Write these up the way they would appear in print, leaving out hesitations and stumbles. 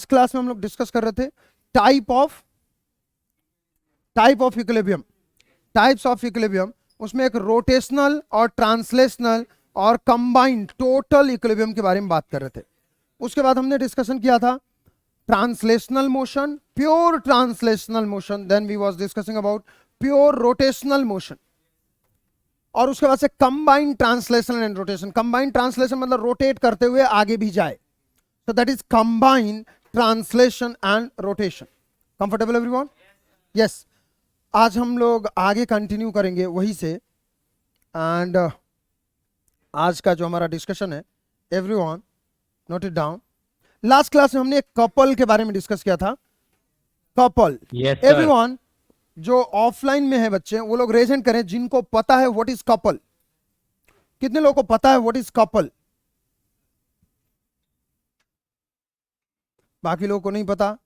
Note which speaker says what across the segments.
Speaker 1: Last class में हम लोग डिस्कस कर रहे थे type of equilibrium, types of equilibrium. उसमें एक रोटेशनल और ट्रांसलेशनल और कंबाइंड टोटल इक्विलिब्रियम के बारे में बात कर रहे थे। उसके बाद हमने डिस्कशन किया था translational motion, pure translational motion, then we was discussing about pure rotational motion, और उसके बाद से combined translation and rotation. Combined translation मतलब रोटेट करते हुए आगे भी जाए, so that is combined translation and rotation. Comfortable everyone? Yes. आज हम लोग आगे कंटिन्यू करेंगे वही से, एंड आज का जो हमारा डिस्कशन है, everyone note it down. Last class में हमने एक कपल के बारे में डिस्कस किया था। कपल, एवरीवन जो ऑफलाइन में है बच्चे वो लोग रेज हैंड करें जिनको पता है व्हाट इज कपल। कितने लोगों को पता है व्हाट इज कपल? बाकी लोगों को नहीं पता।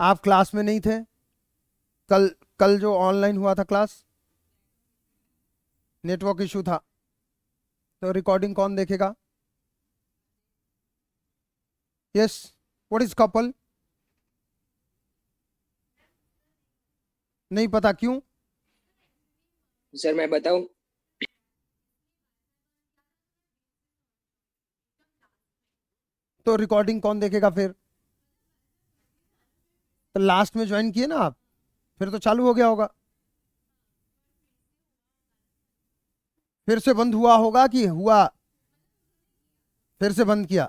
Speaker 1: आप क्लास में नहीं थे कल जो ऑनलाइन हुआ था क्लास, नेटवर्क इशू था, तो रिकॉर्डिंग कौन देखेगा? Yes, what is couple? नहीं पता, क्यों?
Speaker 2: सर मैं बताऊं?
Speaker 1: तो रिकॉर्डिंग कौन देखेगा फिर? तो लास्ट में ज्वाइन किए ना आप, फिर तो चालू हो गया होगा। फिर से बंद हुआ होगा कि हुआ? फिर से बंद किया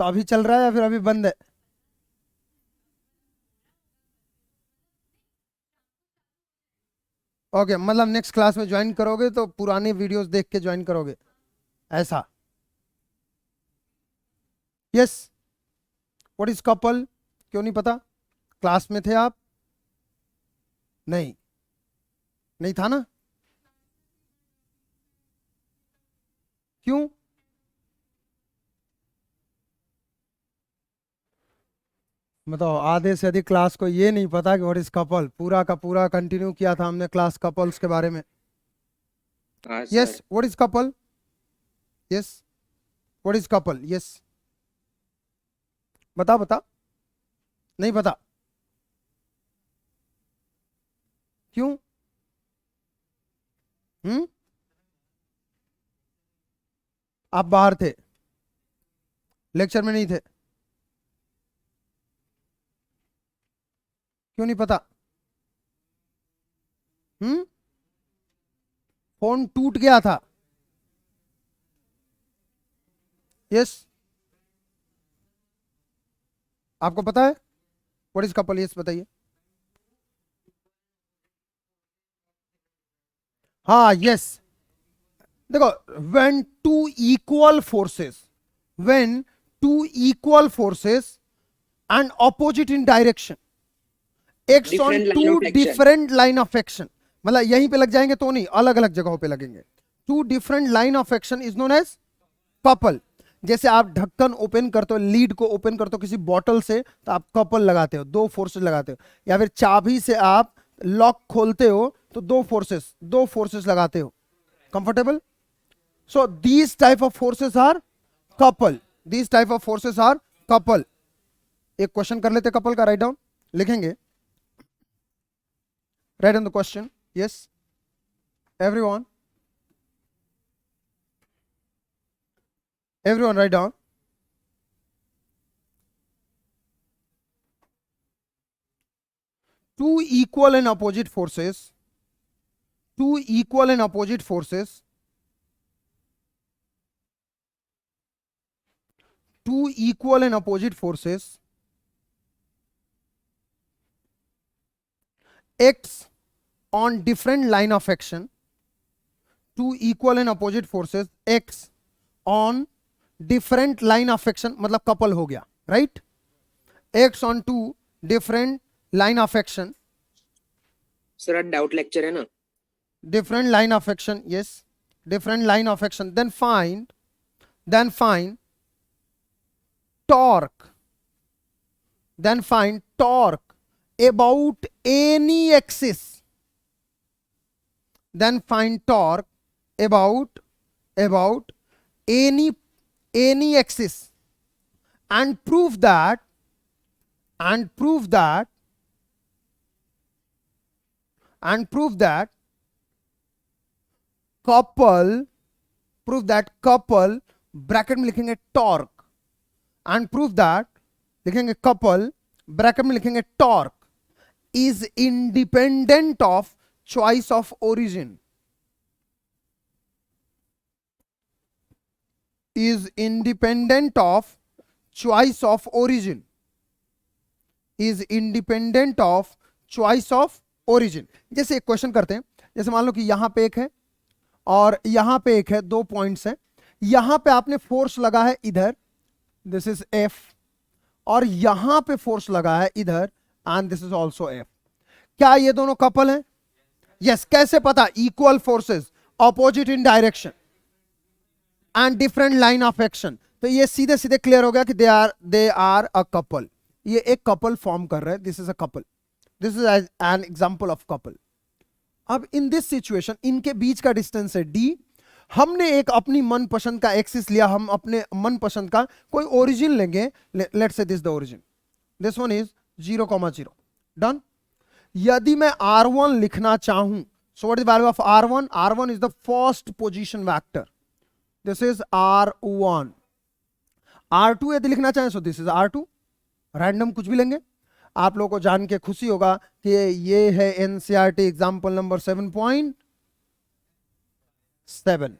Speaker 1: तो अभी चल रहा है या फिर अभी बंद है? ओके, मतलब नेक्स्ट क्लास में ज्वाइन करोगे तो पुराने वीडियोस देख के ज्वाइन करोगे, ऐसा? Yes, what is couple? क्यों नहीं पता? क्लास में थे आप? नहीं, नहीं था ना? क्यों? बताओ, आधे से अधिक क्लास को ये नहीं पता कि व्हाट इज कपल। पूरा का पूरा कंटिन्यू किया था हमने क्लास कपल्स के बारे में। Yes, what is couple? Yes, what is couple? Yes, बता बता। नहीं पता? क्यों? आप बाहर थे, लेक्चर में नहीं थे, क्यों नहीं पता? फोन टूट गया था? यस, आपको पता है व्हाट इज कपल? यस बताइए। हाँ, यस, देखो, when two equal forces and opposite in direction acts on two different line of action, मतलब यहीं पे लग जाएंगे तो नहीं, अलग अलग जगहों पे लगेंगे। Two different line of action is known as couple. जैसे आप ढक्कन ओपन करते हो, लीड को ओपन करते हो किसी बॉटल से, तो आप कपल लगाते हो, दो फोर्सेस लगाते हो। या फिर चाबी से आप लॉक खोलते हो तो दो फोर्सेस लगाते हो। Comfortable? So these type of forces are couple. These type of forces are couple. एक क्वेश्चन कर लेते कपल का, राइट डाउन लिखेंगे। Right down the question. Yes everyone, write down. Two equal and opposite forces acts on different line of action. Two equal and opposite forces acts on different line of action, मतलब couple हो गया, right? Acts on two different line of action.
Speaker 2: Sir doubt lecture है ना?
Speaker 1: Different line of action, yes, different line of action. Then find torque. Then find torque about any axis. Then find torque about any any axis and prove that couple bracket में लिखेंगे torque and prove that लिखेंगे couple bracket में लिखेंगे torque is independent of choice of origin, is independent of choice of origin, is independent of choice of origin। जैसे एक question करते हैं, जैसे मान लो कि यहां पे एक है और यहां पे एक है, 2 पॉइंट्स है, यहां पे आपने फोर्स लगा है इधर, दिस इज F, और यहां पे फोर्स लगा है इधर and this is also F। क्या ये दोनों कपल हैं? यस। कैसे पता? Equal forces, opposite in direction and different line of action. तो ये सीधे सीधे क्लियर हो गया कि दे आर अ कपल। ये एक कपल फॉर्म कर रहे हैं, this is a couple, this is an example of couple. अब इन दिस सिचुएशन इनके बीच का डिस्टेंस है D, हमने एक अपनी मनपसंद का एक्सिस लिया, हम अपने मनपसंद का कोई ओरिजिन लेंगे, let's say this the origin, this one is 0,0। Done. यदि मैं R1 लिखना चाहूं, सो what is value of R1? R1 is the first position vector, this is R1। R2 यदि लिखना चाहें सो दिस इज R2। रैंडम कुछ भी लेंगे। आप लोगों को जान के खुशी होगा कि ये है एनसीईआरटी एग्जाम्पल नंबर 7.7।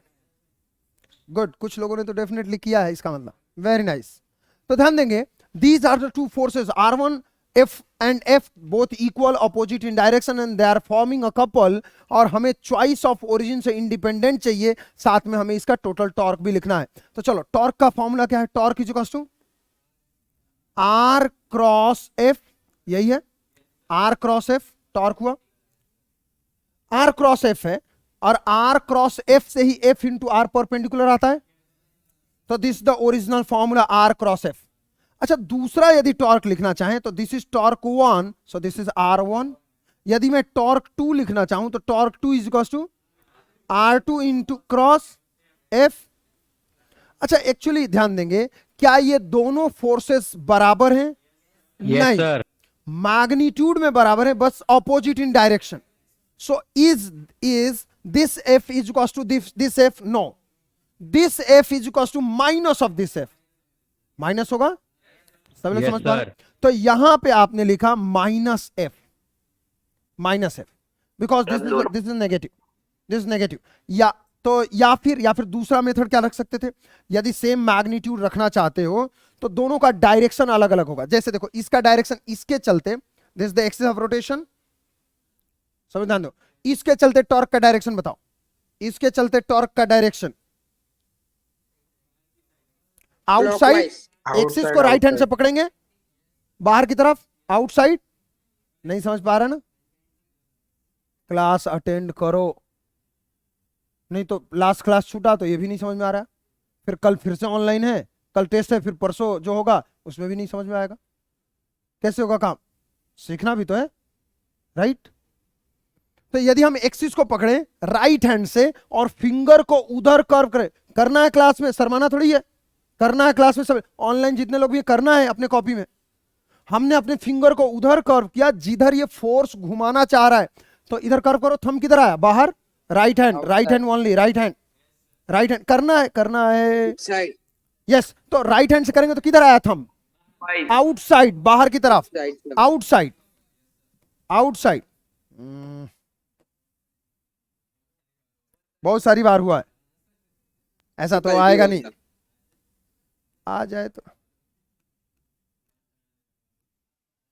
Speaker 1: गुड, कुछ लोगों ने तो डेफिनेटली किया है, इसका मतलब वेरी नाइस। तो ध्यान देंगे, these are the two forces R1 F and F both equal opposite in direction and they are forming a couple, और हमें चॉइस ऑफ ओरिजिन से इंडिपेंडेंट चाहिए, साथ में हमें इसका टोटल टॉर्क भी लिखना है। तो चलो, टॉर्क का फॉर्मूला क्या है? Torque is equal to R cross F, यही है R क्रॉस F। टॉर्क हुआ R क्रॉस F है, और R क्रॉस F से ही F इंटू R परपेंडिकुलर आता है, तो this the original formula R cross F। अच्छा, दूसरा यदि टॉर्क लिखना चाहें तो this is torque 1, so this is R1। यदि मैं टॉर्क 2 लिखना चाहूं तो torque 2 is equal to R2 into cross F। अच्छा, एक्चुअली ध्यान देंगे, क्या ये दोनों फोर्सेस बराबर हैं? नहीं सर, मैग्नीट्यूड में बराबर है, बस opposite in direction. So is this F is equal to this F? No, this F is equal to minus of this F। Minus होगा, सब लोग समझ पा रहे? तो यहां पे आपने लिखा minus F, because this is negative, this is negative. या फिर दूसरा मेथड क्या रख सकते थे? यदि सेम मैग्नीट्यूड रखना चाहते हो तो दोनों का डायरेक्शन अलग अलग होगा। जैसे देखो, इसका डायरेक्शन इसके चलते, this is the axis of rotation, समझ ध्यान दो। इसके चलते टॉर्क का डायरेक्शन बताओ, इसके चलते टॉर्क का डायरेक्शन आउटसाइड, एक्सिस को राइट हैंड से पकड़ेंगे, बाहर की तरफ, आउटसाइड। नहीं समझ पा रहा ना? क्लास अटेंड करो, नहीं तो लास्ट क्लास छूटा तो ये भी नहीं समझ में आ रहा, फिर कल फिर से ऑनलाइन है, कल टेस्ट है, फिर परसों जो होगा उसमें भी नहीं समझ में आएगा। कैसे होगा काम? सीखना भी तो है, राइट? तो यदि हम एक्सिस को पकड़े राइट हैंड से और फिंगर को उधर कर्व करें, करना है क्लास में, शर्माना थोड़ी है, करना है क्लास में, सब ऑनलाइन जितने लोग भी करना है अपने कॉपी में। हमने अपने फिंगर को उधर कर्व किया जिधर ये फोर्स घुमाना चाह रहा है, तो इधर कर्व करो। थंब किधर आया? बाहर, right hand only, right hand करना है यस। तो राइट हैंड से करेंगे तो किधर आया थंब? आउटसाइड, बाहर की तरफ, आउटसाइड। बहुत सारी बार हुआ है ऐसा, तो आएगा नहीं, आ जाए तो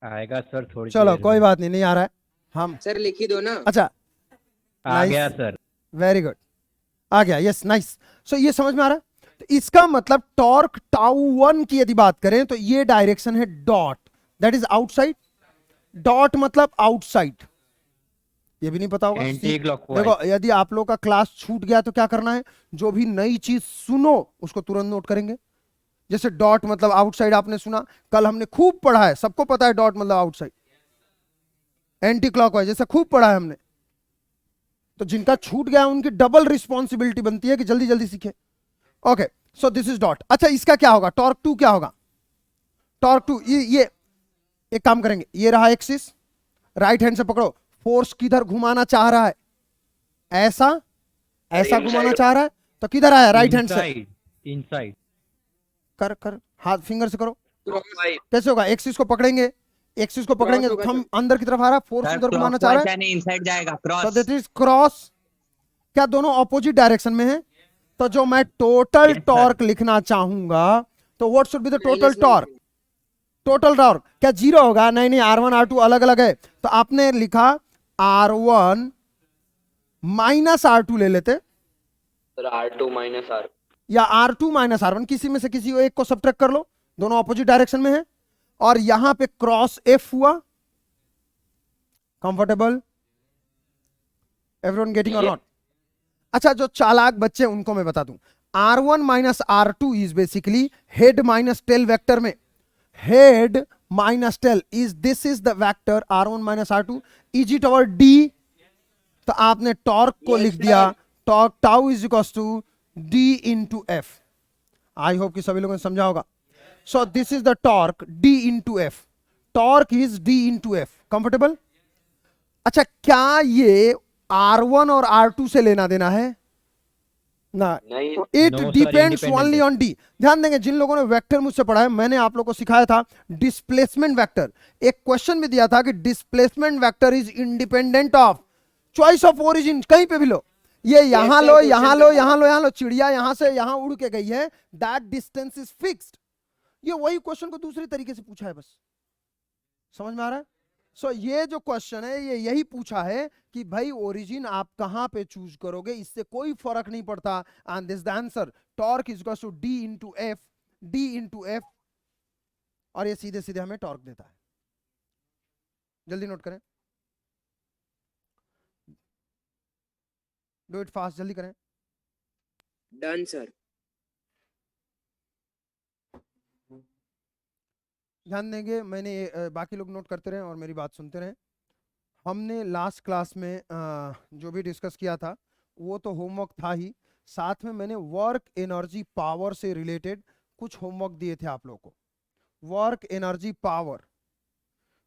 Speaker 3: आएगा सर थोड़ी।
Speaker 1: चलो कोई बात नहीं, नहीं आ रहा है हम
Speaker 2: सर लिख ही दो ना।
Speaker 1: अच्छा,
Speaker 3: आ गया सर,
Speaker 1: वेरी गुड, आ गया, यस नाइस। सो ये समझ में आ रहा है? तो इसका मतलब टॉर्क टाउ 1 की यदि बात करें तो ये डायरेक्शन है dot, that is outside. Dot मतलब आउटसाइड, ये भी नहीं पता होगा। देखो, यदि आप लोग का क्लास छूट गया तो क्या करना है? जो भी नई चीज सुनो उसको तुरंत नोट करेंगे। जैसे डॉट मतलब आउटसाइड आपने सुना, कल हमने खूब पढ़ा है, सबको पता है डॉट मतलब आउटसाइड। एंटी क्लॉकवाइज जैसे खूब पढ़ा है हमने, तो जिनका छूट गया उनकी डबल रिस्पॉन्सिबिलिटी बनती है कि जल्दी जल्दी सीखे। Okay, so this is dot. अच्छा इसका क्या होगा, टॉर्क टू क्या होगा, टॉर्क टू ये एक काम करेंगे, ये रहा एक्सिस, राइट हैंड से पकड़ो, फोर्स किधर घुमाना चाह रहा है, ऐसा ऐसा घुमाना चाह रहा है, तो किधर आया, राइट हैंड से
Speaker 3: इनसाइड इनसाइड
Speaker 1: कर कर, हाथ फिंगर से करो,
Speaker 2: क्रॉस
Speaker 1: कैसे होगा, एक्सिस को पकड़ेंगे, एक्सिस को पकड़ेंगे,
Speaker 2: होगा
Speaker 1: थंब अंदर की तरफ आ रहा है, फोर्स
Speaker 4: सर
Speaker 1: उधर घुमाना चाह रहा है,
Speaker 4: नहीं इनसाइड जाएगा
Speaker 1: तो
Speaker 4: क्रॉस।
Speaker 1: That is cross. क्या दोनों ऑपोजिट डायरेक्शन में है, तो जो मैं टोटल
Speaker 3: Yes, sir.
Speaker 1: टॉर्क लिखना चाहूंगा तो what should be the total
Speaker 2: minus
Speaker 1: torque, total torque क्या जीरो होगा, नहीं नहीं, R1 R2 अलग अलग है, तो आपने लिखा R1 माइनस R2 ले लेते,
Speaker 5: सर R2 माइनस R,
Speaker 1: या R2 माइनस R1, किसी में से किसी एक को सब्ट्रैक्ट कर लो, दोनों ऑपोजिट डायरेक्शन में है, और यहां पे क्रॉस F हुआ, कंफर्टेबल, एवरीवन गेटिंग और नॉट। अच्छा जो चालाक बच्चे उनको मैं बता दूं, R1 minus R2 is basically head minus tail vector में, head minus tail is this is the vector R1 minus R2, is it our D, तो आपने टॉर्क को
Speaker 2: Yes,
Speaker 1: लिख दिया,
Speaker 2: sir.
Speaker 1: Torque tau is equal to D into F। I hope कि सभी लोगों ने समझा होगा। So this is the torque D into F, torque is D into F, comfortable. अच्छा क्या ये R1 और R2 से लेना देना है ना,
Speaker 5: नहीं
Speaker 1: it
Speaker 3: No, sir,
Speaker 1: depends
Speaker 3: independent
Speaker 1: only
Speaker 3: है।
Speaker 1: On D. ध्यान देंगे, जिन लोगों ने वेक्टर मुझसे पढ़ा है, मैंने आप लोगों को सिखाया था डिस्प्लेसमेंट वेक्टर, एक क्वेश्चन भी दिया था कि displacement vector is independent of choice of origin, कहीं पे भी लो, ये यहां
Speaker 2: sir,
Speaker 1: लो
Speaker 2: question
Speaker 1: यहां लो
Speaker 2: था।
Speaker 1: यहां लो यहां लो, चिड़िया यहां से यहां उड़ के गई है, दैट डिस्टेंस इज फिक्स्ड। ये वही क्वेश्चन को दूसरे तरीके से पूछा है, बस समझ में आ रहा है। सो ये जो क्वेश्चन है ये यही पूछा है कि भाई ओरिजिन आप कहां पे चूज करोगे, इससे कोई फर्क नहीं पड़ता, and this the answer, torque is equal to D into F, D into F, और ये सीधे सीधे हमें टॉर्क देता है। जल्दी नोट करें, डू इट फास्ट, जल्दी करें।
Speaker 2: Done sir.
Speaker 1: ध्यान देंगे, मैंने बाकी लोग नोट करते रहे और मेरी बात सुनते रहे। हमने लास्ट क्लास में जो भी डिस्कस किया था वो तो होमवर्क था ही, साथ में मैंने वर्क एनर्जी पावर से रिलेटेड कुछ होमवर्क दिए थे आप लोगों को, work energy power.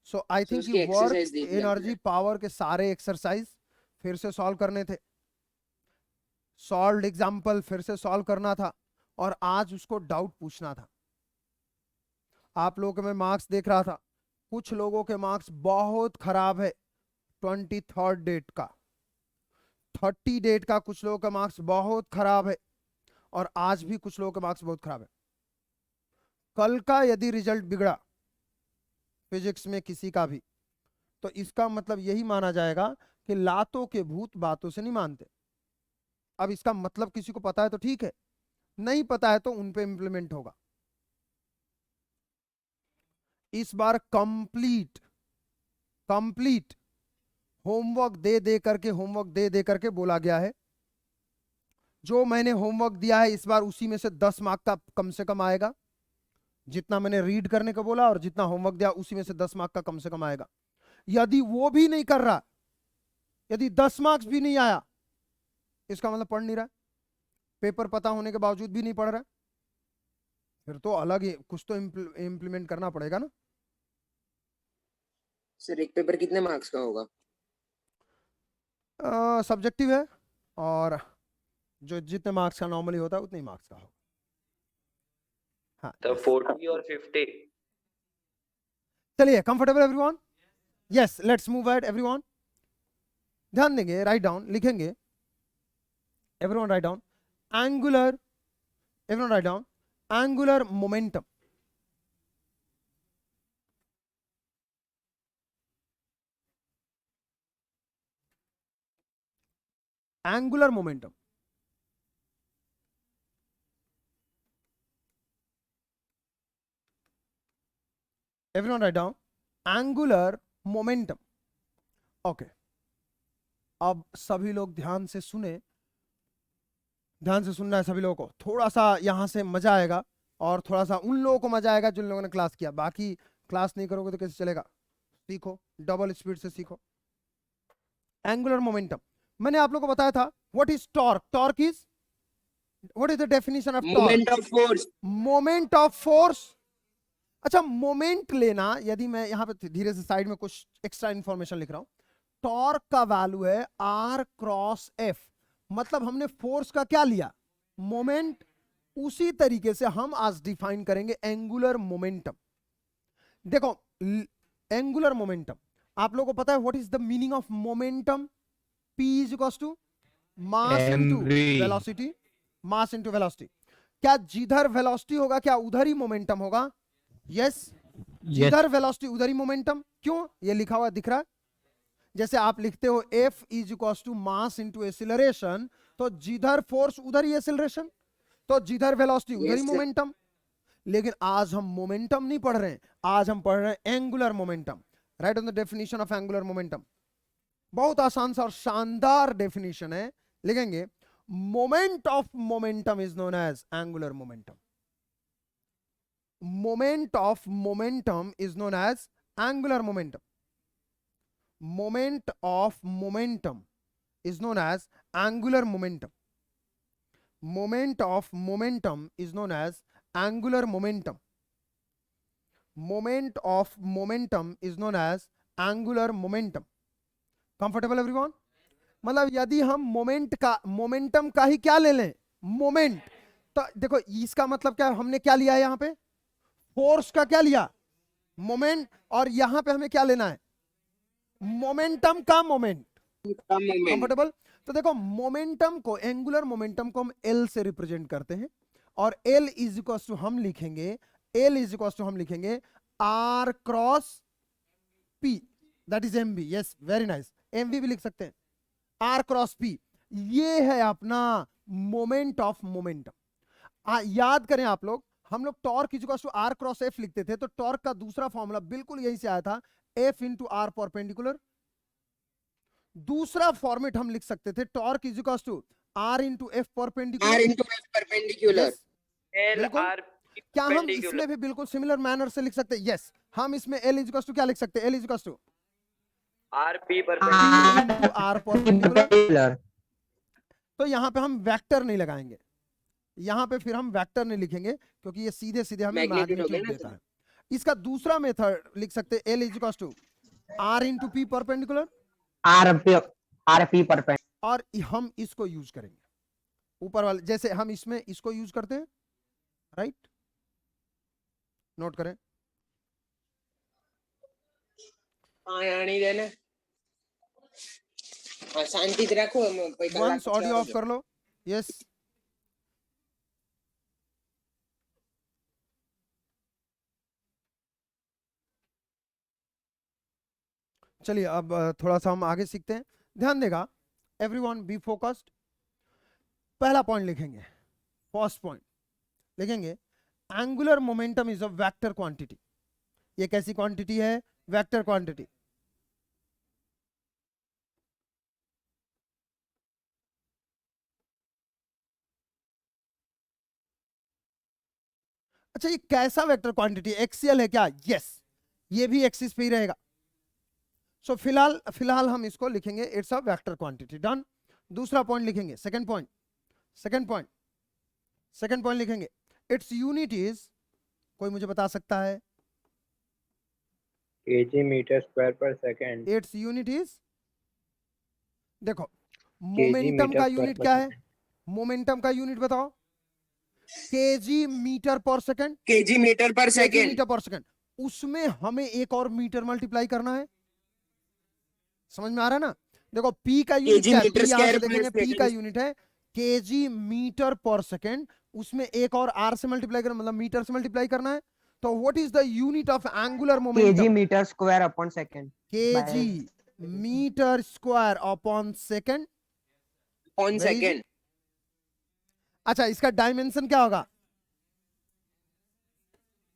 Speaker 1: So I think
Speaker 2: उसकी
Speaker 1: वर्क
Speaker 2: exercise दी थी
Speaker 1: एनर्जी
Speaker 2: आपने।
Speaker 1: पावर के सारे एक्सरसाइज फिर से सॉल्व करने थे, सॉल्व एग्जाम्पल फिर से सॉल्व करना था, और आज उसको डाउट पूछना था। आप लोगों के मैं मार्क्स देख रहा था, कुछ लोगों के मार्क्स बहुत खराब है 23rd डेट का, 30 डेट का कुछ लोगों का मार्क्स बहुत खराब है, और आज भी कुछ लोगों के मार्क्स बहुत खराब है। कल का यदि रिजल्ट बिगड़ा फिजिक्स में किसी का भी, तो इसका मतलब यही माना जाएगा कि लातों के भूत बातों से नहीं मानते। अब इसका मतलब किसी को पता है तो ठीक है, नहीं पता है तो उन पे इंप्लीमेंट होगा। इस बार कंप्लीट कंप्लीट होमवर्क दे दे करके बोला गया है, जो मैंने होमवर्क दिया है इस बार उसी में से 10 मार्क का कम से कम आएगा, जितना मैंने रीड करने को बोला और जितना होमवर्क दिया उसी में से 10 मार्क का कम से कम आएगा। यदि वो भी नहीं कर रहा, यदि 10 मार्क्स भी नहीं आया, इसका मतलब पढ़ नहीं रहा, पेपर पता होने के बावजूद भी नहीं पढ़ रहा, फिर तो अलग ही कुछ तो इम्प्लीमेंट करना पड़ेगा ना।
Speaker 2: सर एक पेपर कितने मार्क्स का होगा?
Speaker 1: सब्जेक्टिव है, और जो जितने मार्क्स का नॉर्मली होता है उतने ही मार्क्स का होगा। हाँ
Speaker 5: तो 40 और 50।
Speaker 1: चलिए, comfortable everyone? Yes, let's move ahead everyone. ध्यान देंगे, राइट डाउन लिखेंगे, everyone write down angular, everyone write down angular momentum. Angular momentum, everyone write down angular momentum. Okay, अब सभी लोग ध्यान से सुने, ध्यान से सुनना है सभी लोगों को, थोड़ा सा यहां से मजा आएगा और थोड़ा सा उन लोगों को मजा आएगा जिन लोगों ने क्लास किया, बाकी क्लास नहीं करोगे तो कैसे चलेगा। सीखो, डबल स्पीड से सीखो। एंगुलर मोमेंटम मैंने आप लोगों को बताया था, what is torque, torque is what is the definition of
Speaker 2: Moment of force.
Speaker 1: Moment of force. अच्छा, मोमेंट लेना, यदि मैं यहां पे धीरे से साइड में कुछ एक्स्ट्रा इंफॉर्मेशन लिख रहा हूं, टॉर्क का वैल्यू है R क्रॉस F, मतलब हमने फोर्स का क्या लिया, मोमेंट। उसी तरीके से हम आज डिफाइन करेंगे एंगुलर मोमेंटम। देखो एंगुलर मोमेंटम, आप लोगों को पता है what is the meaning of momentum? P is equal to mass into
Speaker 3: mv
Speaker 1: velocity, mass into velocity. क्या जिधर वेलोसिटी होगा क्या उधर ही मोमेंटम होगा? यस, जिधर वेलोसिटी उधर ही मोमेंटम। क्यों? ये लिखा हुआ दिख रहा है, जैसे आप लिखते हो F is equal to mass into acceleration, तो जिधर फोर्स उधर ही एक्सीलरेशन, तो जिधर वेलोसिटी उधर ही
Speaker 2: Yes, sir.
Speaker 1: मोमेंटम। लेकिन आज हम मोमेंटम नहीं पढ़ रहे हैं, आज हम पढ़ रहे हैं angular momentum. Right on the definition of angular momentum. बहुत आसान सा और शानदार डेफिनेशन है, लिखेंगे moment of momentum is known as angular momentum. Moment of momentum is known as angular momentum. Moment of momentum is known as angular momentum. Moment of momentum is known as angular momentum. Moment of momentum is known as angular momentum. Comfortable everyone? मतलब यदि हम moment का, momentum का ही क्या ले लें, moment, तो देखो इसका मतलब क्या, हमने क्या लिया है यहां पे, फोर्स का क्या लिया, मोमेंट, और यहां पे हमें क्या लेना है, मोमेंटम का मोमेंट।
Speaker 2: Moment.
Speaker 1: कंफर्टेबल? तो देखो मोमेंटम को, एंगुलर मोमेंटम को हम L से रिप्रेजेंट करते हैं, और L इज इक्वल टू हम लिखेंगे, L इज इक्वल टू हम लिखेंगे R cross P, that is MV। Yes, very nice, MV भी लिख सकते हैं, R क्रॉस P। ये है अपना मोमेंट ऑफ मोमेंटम। याद करें आप लोग, हम लोग torque is equal to R cross F लिखते थे, तो टॉर्क का दूसरा फॉर्मूला बिल्कुल यहीं से आया था, F इंटू R परपेंडिकुलर। दूसरा फॉर्मेट हम लिख सकते थे, torque is equal to R into F perpendicular.
Speaker 2: R into F perpendicular.
Speaker 5: L
Speaker 1: बिल्कुल।
Speaker 5: R
Speaker 1: क्या हम
Speaker 5: perpendicular.
Speaker 1: इसमें भी बिल्कुल सिमिलर मैनर से लिख सकते हैं? यस, हम इसमें L इज इक्वल टू क्या लिख सकते हैं, L is equal to
Speaker 5: R P perpendicular.
Speaker 1: Into R perpendicular.
Speaker 4: Perpendicular.
Speaker 1: तो यहां पे हम वेक्टर नहीं लगाएंगे, यहां पे फिर हम वेक्टर नहीं लिखेंगे, क्योंकि ये सीधे सीधे हमें
Speaker 2: Magnitude हो गया
Speaker 1: मैग्नीट्यूड
Speaker 2: ना
Speaker 1: देता
Speaker 2: सर?
Speaker 1: है। इसका दूसरा मेथड लिख सकते हैं, L is equal to R into P perpendicular,
Speaker 4: RP perpendicular.
Speaker 1: और हम इसको यूज करेंगे ऊपर वाले, जैसे हम इसमें इसको यूज करते हैं, राइट? नोट करें,
Speaker 2: આણી દે ને શાંતિ જ રાખો
Speaker 1: वंस ऑडियो ऑफ कर लो। यस, चलिए अब थोड़ा सा हम आगे सीखते हैं। ध्यान देगा, एवरीवन बी फोकस्ड। पहला पॉइंट लिखेंगे, फर्स्ट पॉइंट लिखेंगे, angular momentum is a vector quantity. ये कैसी क्वांटिटी है? Vector quantity. अच्छा, ये कैसा वेक्टर क्वांटिटी, एक्सियल है क्या? यस, ये भी एक्सिस पे ही रहेगा। सो फिलहाल हम इसको लिखेंगे, it's a vector quantity. Done. दूसरा पॉइंट लिखेंगे, सेकंड पॉइंट लिखेंगे, इट्स यूनिट इज, कोई मुझे बता सकता है?
Speaker 3: kg meter square per second.
Speaker 1: Its unit is, देखो
Speaker 3: kg
Speaker 1: मोमेंटम
Speaker 3: meter
Speaker 1: का
Speaker 3: square
Speaker 1: यूनिट
Speaker 3: per
Speaker 1: क्या है?
Speaker 3: second.
Speaker 1: मोमेंटम का यूनिट बताओ। Kg metre per second,
Speaker 2: kg meter per
Speaker 1: केजी
Speaker 2: second.
Speaker 1: Metre per second. उसमें हमें एक और मीटर मल्टीप्लाई करना है, समझ में आ रहा है ना? देखो P का यूनिट
Speaker 2: kg
Speaker 1: क्या है?
Speaker 2: meter
Speaker 1: P यहां से
Speaker 2: square per
Speaker 1: देखेंगे, P का
Speaker 2: second.
Speaker 1: यूनिट है केजी मीटर पर सेकंड, उसमें एक और R से मल्टीप्लाई करना, मतलब मीटर से मल्टीप्लाई करना है। तो what is the unit of angular
Speaker 4: kg
Speaker 1: momentum?
Speaker 4: meter square upon second.
Speaker 1: Kg metre square upon second.
Speaker 2: On
Speaker 1: Very easy.
Speaker 2: second.
Speaker 1: अच्छा, इसका डायमेंशन क्या होगा?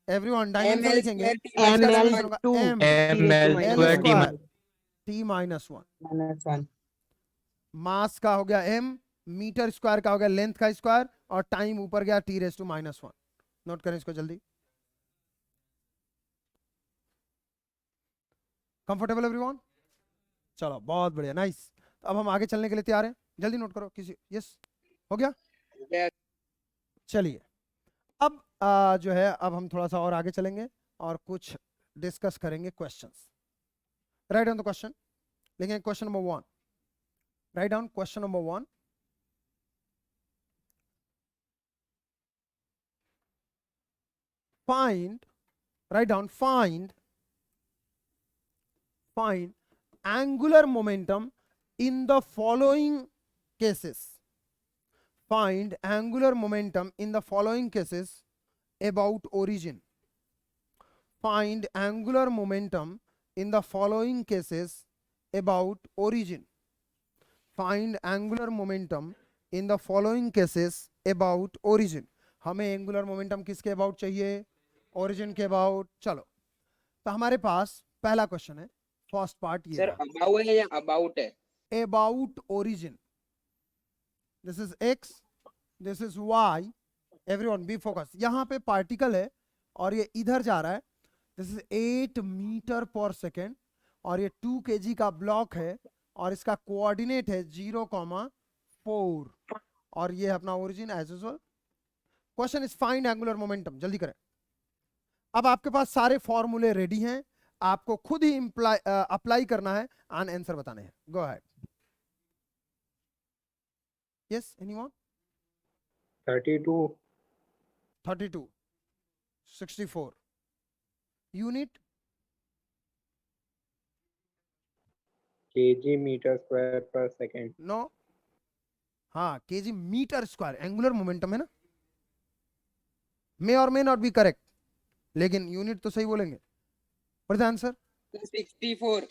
Speaker 1: एवरीवन डायमेंशन
Speaker 2: ml
Speaker 1: लिखेंगे,
Speaker 2: square t
Speaker 1: इसका
Speaker 4: ml
Speaker 1: डायमेंशन होगा
Speaker 4: two.
Speaker 1: m
Speaker 3: ml
Speaker 1: L
Speaker 3: square t
Speaker 1: square t minus 1।
Speaker 4: -1.
Speaker 1: Mass का हो गया m, मीटर स्क्वायर का हो गया लेंथ का स्क्वायर, और टाइम ऊपर गया t रेज़ टू -1। नोट करें इसको जल्दी। Comfortable everyone? चलो बहुत बढ़िया, नाइस। तो अब हम आगे चलने के लिए तैयार हैं, जल्दी नोट करो किसी। यस, हो गया?
Speaker 2: Yeah.
Speaker 1: चलिए अब जो है अब हम थोड़ा सा और आगे चलेंगे और कुछ डिस्कस करेंगे questions. Write down the question, लेकिन question number 1, write down question number 1। find write down find angular momentum in the following cases. Find angular momentum in the following cases about origin. Find angular momentum in the following cases about origin. Find angular momentum in the following cases about origin. हमें angular momentum किसके about चाहिए? Origin के about. चलो तो हमारे पास पहला question है, फर्स्ट पार्ट ये
Speaker 2: सर अबाउट है या अबाउट है?
Speaker 1: About origin. This is X, this is Y, everyone be focus. यहाँ पे पार्टिकल है और ये इधर जा रहा है। दिस इज 8 मीटर पर सेकेंड और ये 2 kg का ब्लॉक है और इसका कोऑर्डिनेट है 0,4 और ये अपना origin as usual. Question is find angular momentum. जल्दी करें। अब आपके पास सारे फॉर्मूले रेडी हैं, आपको खुद ही अप्लाई करना है एंड आंसर बताने हैं। Go ahead. Yes anyone?
Speaker 3: 32
Speaker 1: 32 64 unit
Speaker 3: kg meter square per second.
Speaker 1: No, हाँ KG metre square angular momentum है ना, मे और मे नॉट बी करेक्ट, लेकिन यूनिट तो सही बोलेंगे। What is the answer?
Speaker 2: 64।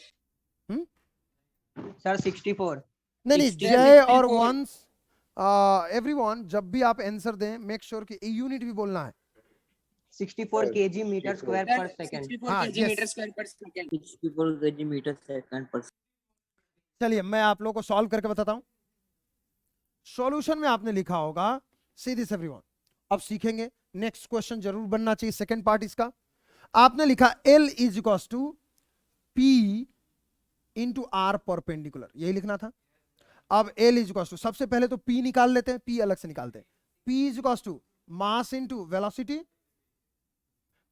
Speaker 4: Sir 64।
Speaker 1: नहीं
Speaker 2: 64
Speaker 1: जय और वंस एवरीवन जब भी आप आंसर दें मेक श्योर कि यूनिट भी बोलना है।
Speaker 4: 64 kg metre square per second.
Speaker 2: 64
Speaker 1: हाँ,
Speaker 2: kg
Speaker 1: yes.
Speaker 2: Metre square per second.
Speaker 5: 64 kg metre second पर।
Speaker 1: चलिए मैं आप लोगों को सॉल्व करके बताता हूं। सॉल्यूशन में आपने लिखा होगा सी दिस एवरीवन। अब सीखेंगे, नेक्स्ट क्वेश्चन जरूर बनना चाहिए सेकंड पार्ट इसका। आपने लिखा L is equals to P into R perpendicular, यही लिखना था। अब L इज इक्वल्स टू, सबसे पहले तो P निकाल लेते हैं, P अलग से निकालते हैं। P is equals to mass into velocity,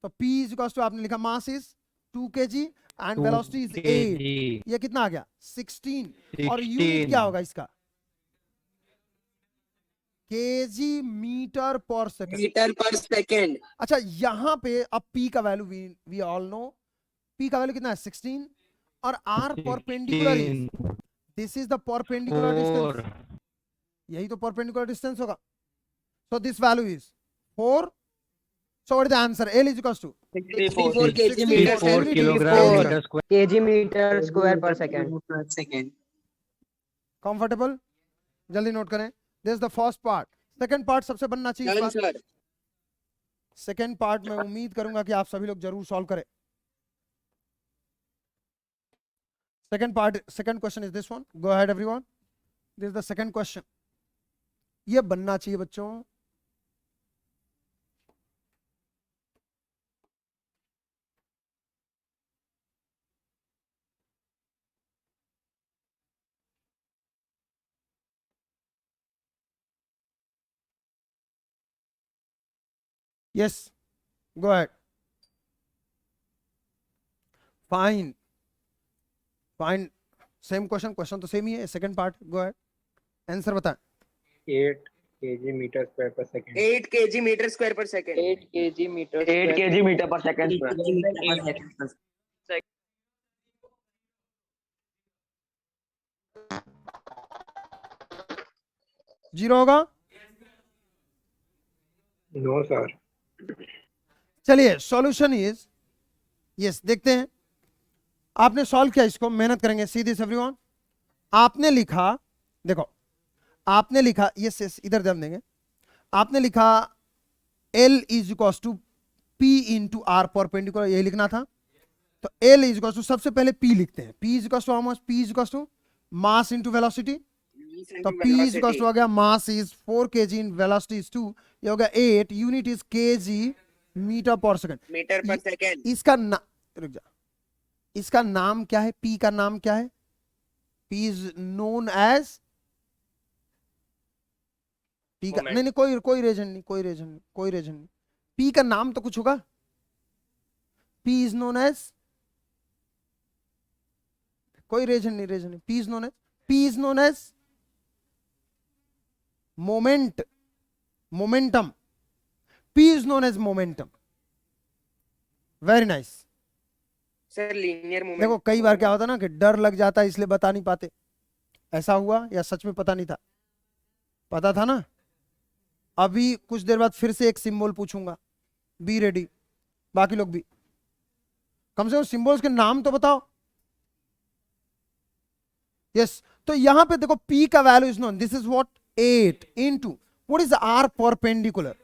Speaker 1: तो P इज इक्वल्स टू आपने लिखा mass is 2 kg and velocity is 8। ये कितना आ गया? 16। और यूनिट क्या होगा इसका? kg metre per second.
Speaker 2: Metre per second.
Speaker 1: अच्छा यहां पे अब P का value we all know, P का वैल्यू कितना है? 16 और R perpendicular is, this is the perpendicular distance, यही तो परपेंडिकुलर डिस्टेंस होगा। So this value is 4। So what is the answer? L is equals to
Speaker 2: 64 kg metre
Speaker 1: 64
Speaker 4: kg metre square per second.
Speaker 1: Comfortable? जल्दी note करें। This is the first part. Second part सबसे बनना चाहिए
Speaker 2: done
Speaker 1: इस बार।
Speaker 2: Sir.
Speaker 1: Second part में उम्मीद करूंगा कि आप सभी लोग जरूर सॉल्व करें। Second part, second question is this one. Go ahead everyone, this is the second question. ये बनना चाहिए बच्चों। Yes go ahead. Fine fine same question, question तो सेम ही है। Second part go ahead, answer बताएं।
Speaker 3: 8 kg meter square per second.
Speaker 2: 8 kg metre square per second.
Speaker 5: 8 kg metre
Speaker 4: 8 kg metre per second.
Speaker 1: Zero होगा?
Speaker 3: No sir.
Speaker 1: चलिए solution is yes, देखते हैं। आपने solve किया इसको, मेहनत करेंगे। See this everyone. आपने लिखा, देखो आपने लिखा यस यस, इधर ध्यान देंगे। आपने लिखा L is equals to P into R perpendicular, यही लिखना था। तो L इज इक्वल्स टू, सबसे पहले P लिखते हैं। P is equals to how much? P is equals to mass into velocity, तो P इज इक्वल्स टू आ गया mass is 4 kg in velocity is 2, ये हो गया 8, unit is kg metre per second.
Speaker 2: Metre per second.
Speaker 1: इसका रुक जा, इसका नाम क्या है? P का नाम क्या है? P is known as P का नहीं कोई रीजन नहीं, कोई रीजन नहीं। पी का नाम तो कुछ होगा। पी इज नोन एज, कोई रीजन नहीं। P is known as momentum. P is known as momentum. Very nice.
Speaker 2: Sir linear movement.
Speaker 1: देखो कई बार क्या होता है ना कि डर लग जाता है इसलिए बता नहीं पाते। ऐसा हुआ या सच में पता नहीं था? पता था ना। अभी कुछ देर बाद फिर से एक सिंबल पूछूंगा, बी रेडी। बाकी लोग भी कम से कम सिंबल्स के नाम तो बताओ। यस तो यहां पे देखो P का value is known, this is what 8 into what is R perpendicular.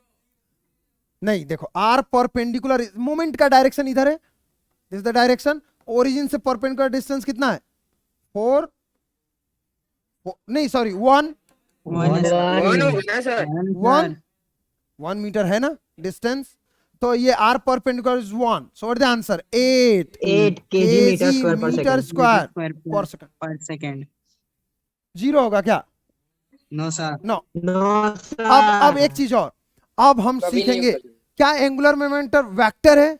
Speaker 1: नहीं देखो R परपेंडिकुलर मोमेंट का डायरेक्शन इधर है, this is the direction. Origin से परपेंडिकुलर डिस्टेंस कितना है? 4 नहीं सॉरी 1 1 मीटर है ना डिस्टेंस। तो ये R perpendicular is 1, so what the answer 8
Speaker 4: kg meter square per
Speaker 1: metre
Speaker 4: second.
Speaker 1: Square per second.
Speaker 6: per second.
Speaker 1: Zero होगा क्या?
Speaker 6: No sir.
Speaker 1: No.
Speaker 4: No sir.
Speaker 1: अब एक चीज और, अब हम
Speaker 2: कभी नहीं
Speaker 1: सीखेंगे
Speaker 2: होगा।
Speaker 1: क्या एंगुलर मोमेंटम वेक्टर है?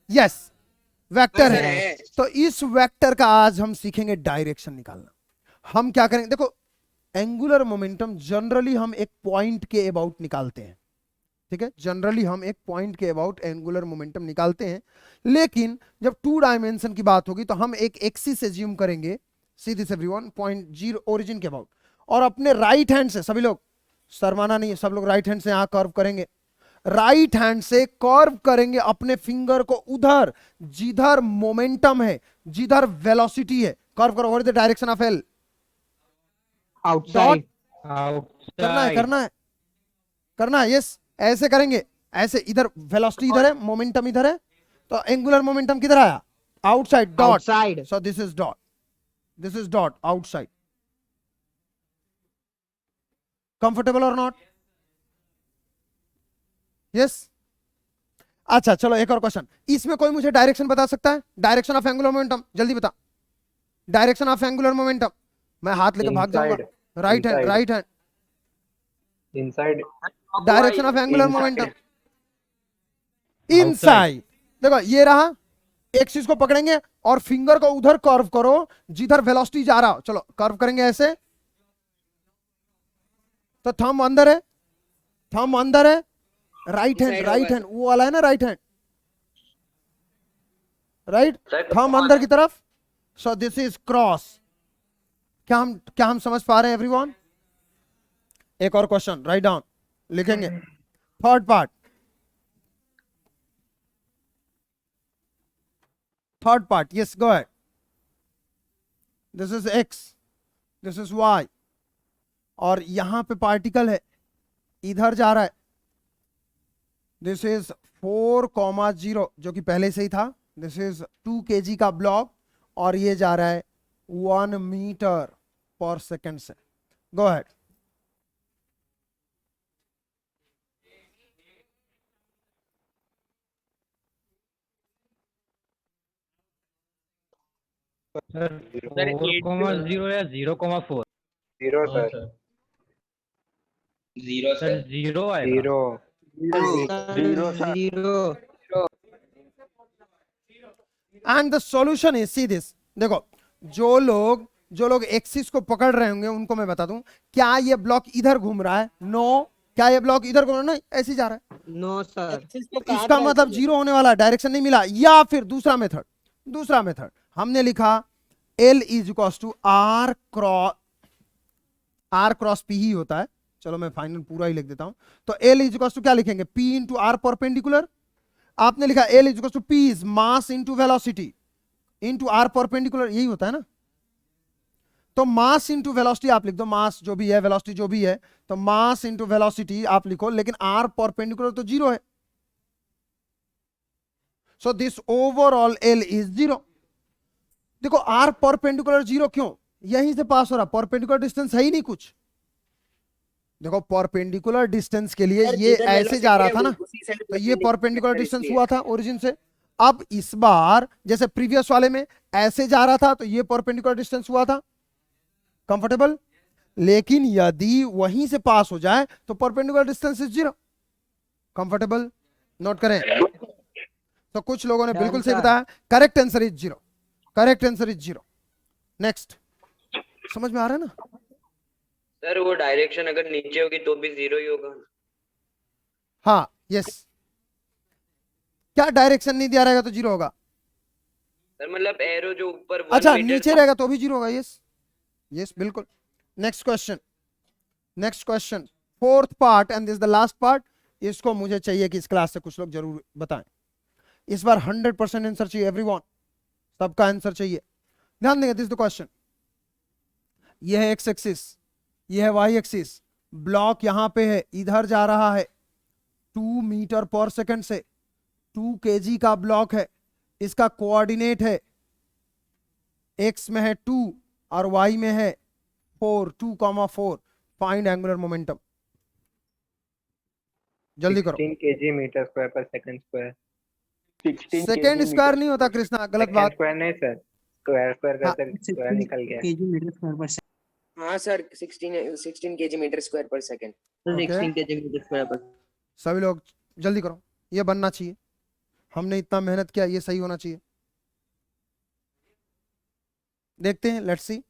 Speaker 1: यस वेक्टर
Speaker 2: हाँ,
Speaker 1: है।
Speaker 2: है।
Speaker 1: तो इस वेक्टर का आज हम सीखेंगे डायरेक्शन निकालना। हम क्या करेंगे, देखो एंगुलर मोमेंटम जनरली हम एक पॉइंट के अबाउट निकालते हैं, ठीक है। जनरली हम एक पॉइंट के अबाउट एंगुलर मोमेंटम निकालते हैं, लेकिन जब 2 डायमेंशन की बात होगी तो हम एक एक्सिस एज्यूम करेंगे, see this everyone, point 0 origin के अबाउट, और अपने राइट हैंड से, सभी लोग शर्माना नहीं है, सब लोग राइट हैंड से यहां कर्व करेंगे, राइट हैंड से कर्व करेंगे अपने फिंगर को उधर जिधर मोमेंटम है, जिधर वेलोसिटी है। कर्व करो। What is the direction of L?
Speaker 4: outside.
Speaker 1: करना है यस। ऐसे करेंगे, ऐसे इधर वेलोसिटी इधर है, मोमेंटम इधर है, तो एंगुलर मोमेंटम किधर आया? Outside, dot.
Speaker 4: Outside.
Speaker 1: So this is dot, this is dot, outside. Comfortable और नॉट? यस। अच्छा चलो एक और क्वेश्चन। इसमें कोई मुझे डायरेक्शन बता सकता है? डायरेक्शन ऑफ एंगुलर मोमेंटम, जल्दी बता। Direction of angular momentum. मैं हाथ लेके भाग जाऊंगा। Right hand, right hand.
Speaker 3: Inside.
Speaker 1: Direction of angular
Speaker 3: Inside.
Speaker 1: Momentum inside. देखो ये रहा, एक्सिस को पकड़ेंगे और फिंगर को उधर कर्व करो जिधर वेलोसिटी जा रहा हो। चलो कर्व करेंगे ऐसे, तो थंब अंदर है, थंब अंदर है, राइट हैंड, राइट हैंड वो वाला है ना, राइट हैंड, राइट, थंब अंदर की तरफ। So this is cross. क्या हम समझ पा रहे हैं एवरीवन? एक और क्वेश्चन राइट डाउन, लिखेंगे third part. Third part, yes go ahead. This is X, this is Y, और यहां पे पार्टिकल है, इधर जा रहा है। दिस इज 4,0 जो कि पहले से ही था। दिस इज 2 kg का ब्लॉक, और ये जा रहा है 1 मीटर पर सेकेंड से। Go ahead.
Speaker 7: सर 4,0 या 0,4?
Speaker 3: 0 sir.
Speaker 7: सर 0 आएगा।
Speaker 3: 0.
Speaker 4: Zero.
Speaker 1: And the solution is, see this, देखो जो लोग एक्सिस को पकड़ रहे होंगे उनको मैं बता दूं, क्या ये ब्लॉक इधर घूम रहा है? नो। क्या ये ब्लॉक इधर घूम रहा है? नहीं, ऐसे ही जा रहा है।
Speaker 4: No sir.
Speaker 1: इसका मतलब जीरो होने वाला, डायरेक्शन नहीं मिला। या फिर दूसरा मेथड हमने लिखा L is equal to R cross P ही होता है। चलो मैं फाइनल पूरा ही लिख देता हूं। तो L इज इक्वल टू क्या लिखेंगे? P into R perpendicular. आपने लिखा L is equal to P is mass into velocity into R perpendicular, यही होता है ना। तो मास इंटू वेलोसिटी आप लिख दो, मास जो भी है, वेलोसिटी जो भी है, तो मास इंटू वेलोसिटी आप लिखो, लेकिन R परपेंडिकुलर तो जीरो है। So this overall L is 0। देखो R परपेंडिकुलर 0 क्यों? यहीं से पास हो रहा, परपेंडिकुलर डिस्टेंस है ही नहीं कुछ। देखो परपेंडिकुलर डिस्टेंस के लिए ये ऐसे जा रहा था ना, तो ये परपेंडिकुलर डिस्टेंस हुआ था ओरिजिन से। अब इस बार जैसे प्रीवियस वाले में ऐसे जा रहा था, तो ये परपेंडिकुलर डिस्टेंस हुआ था। कंफर्टेबल? लेकिन यदि वहीं से पास हो जाए तो perpendicular distance is 0। Comfortable? Note करें। तो कुछ लोगों ने
Speaker 4: Done,
Speaker 1: बिल्कुल सही
Speaker 4: sir.
Speaker 1: बताया, correct answer is 0। Correct answer is 0। Next, समझ में आ रहा है ना?
Speaker 5: सर वो डायरेक्शन अगर नीचे होगी तो भी 0 ही होगा।
Speaker 1: हाँ, यस। क्या डायरेक्शन नहीं दिया रहेगा तो 0 होगा?
Speaker 5: सर मतलब एरो जो ऊपर 1
Speaker 1: अच्छा,
Speaker 5: मीटर
Speaker 1: नीचे रहेगा तो भी 0 होगा। यस, यस, बिल्कुल। Next question, next question, fourth part and this the last part. इसको मुझे चाहिए कि इस क्लास से कुछ लोग जरूर बताएं। इस बार 100% आंसर चाहिए एवरीवन, सबका आंसर चाहिए। ध्यान देंगे, दिस द क्वेश्चन। यह है एक्स एक्सिस, यह है वाई एक्सिस, ब्लॉक यहां पे है, इधर जा रहा है 2 मीटर पर सेकंड से, 2 kg का ब्लॉक है। इसका कोऑर्डिनेट है, एक्स में है 2 और वाई में है 4, 2,4। Find angular momentum. जल्दी करो।
Speaker 3: 16 kg metre square per second square. 16
Speaker 1: second
Speaker 3: kg
Speaker 1: square
Speaker 3: metre
Speaker 1: नहीं होता कृष्णा, गलत
Speaker 3: सेकंड
Speaker 1: बात।
Speaker 3: स्क्वायर नहीं सर, स्क्वायर स्क्वायर
Speaker 1: हाँ,
Speaker 3: करते स्क्वायर निकल गया।
Speaker 4: kg meter square per second.
Speaker 2: हाँ sir 16 kg metre square per second.
Speaker 1: Okay.
Speaker 5: 16 kg metre square per.
Speaker 1: सभी लोग जल्दी करो, ये बनना चाहिए। हमने इतना मेहनत किया, ये सही होना चाहिए। देखते हैं, let's see.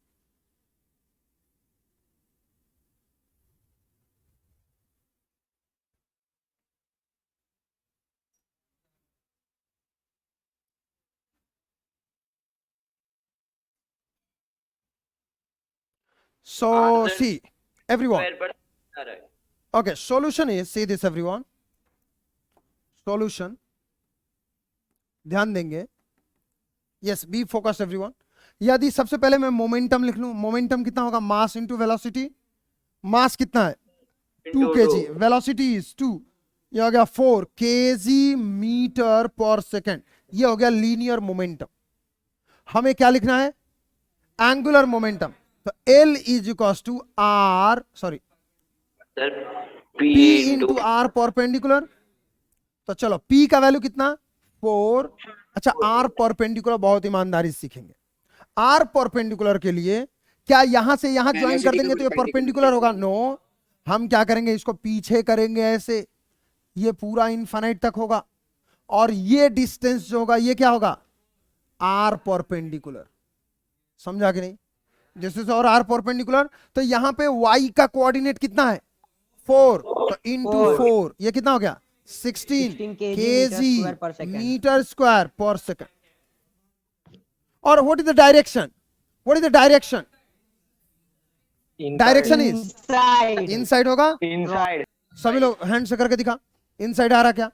Speaker 1: So see, everyone.
Speaker 5: Square पर आ रहा है।
Speaker 1: Okay, solution is, see this everyone. Solution, ध्यान देंगे। Yes, be focused everyone. यदि सबसे पहले मैं मोमेंटम लिख लूं, मोमेंटम कितना होगा? मास इनटू वेलोसिटी। मास कितना है? 2 kg, वेलोसिटी इज 2, ये हो गया 4 kg मीटर पर सेकंड। ये हो गया लीनियर मोमेंटम। हमें क्या लिखना है? Angular momentum. तो L is equals to R, sorry,
Speaker 5: sir
Speaker 1: P into R perpendicular. तो चलो P का वैल्यू कितना? 4। अच्छा, R परपेंडिकुलर बहुत ईमानदारी से सीखेंगे। R परपेंडिकुलर के लिए क्या यहां से यहां ज्वाइन कर देंगे तो ये परपेंडिकुलर होगा? नो, हम क्या करेंगे? इसको पीछे करेंगे ऐसे, ये पूरा इनफाइनाइट तक होगा। और ये डिस्टेंस जो होगा ये क्या होगा? R perpendicular. समझा कि नहीं? जैसे और R परपेंडिकुलर, तो यहां पे Y का कोऑर्डिनेट कितना है? 4, तो इंटू 4, ये कितना हो गया? 16 kg metre square per second. और what is the direction? What is the direction? Direction is
Speaker 4: Inside.
Speaker 1: Inside होगा।
Speaker 3: इनसाइड।
Speaker 1: सभी लोग हैंड से करके दिखा, इनसाइड आ रहा क्या?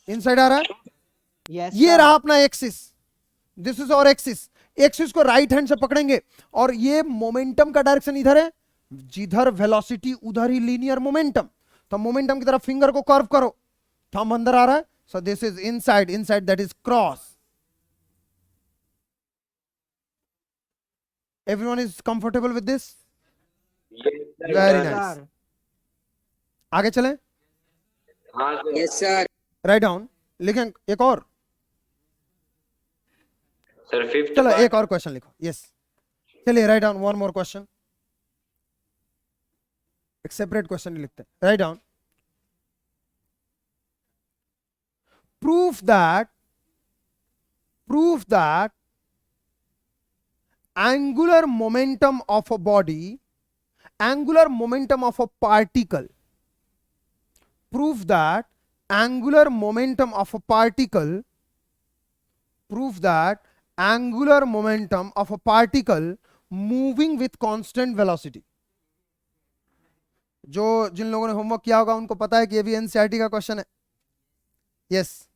Speaker 1: इनसाइड आ रहा है।
Speaker 4: Yes.
Speaker 1: ये
Speaker 4: sir.
Speaker 1: रहा अपना एक्सिस, दिस इज और एक्सिस। एक्सिस को राइट हैंड से पकड़ेंगे और ये मोमेंटम का डायरेक्शन इधर है, जिधर वेलोसिटी उधर ही लीनियर मोमेंटम। तो मोमेंटम की तरफ फिंगर को कर्व करो, थंब अंदर आ रहा है। So this is inside, inside that is cross. Everyone is comfortable with this? Very nice.
Speaker 4: Sir.
Speaker 1: आगे चलें।
Speaker 5: हाँ sir.
Speaker 2: Yes sir.
Speaker 1: Write down लिखें। एक और,
Speaker 5: सर फिफ्थ
Speaker 1: चलो एक और क्वेश्चन लिखो। यस, चलिए write down one more question. एक सेपरेट क्वेश्चन लिखते हैं। Write down, proof that angular momentum of a body, angular momentum of a particle, proof that angular momentum of a particle, proof that angular momentum of a particle moving with constant velocity। जो जिन लोगों ने homework किया होगा उनको पता है कि ये भी एनसीईआरटी का क्वेश्चन है। Yes,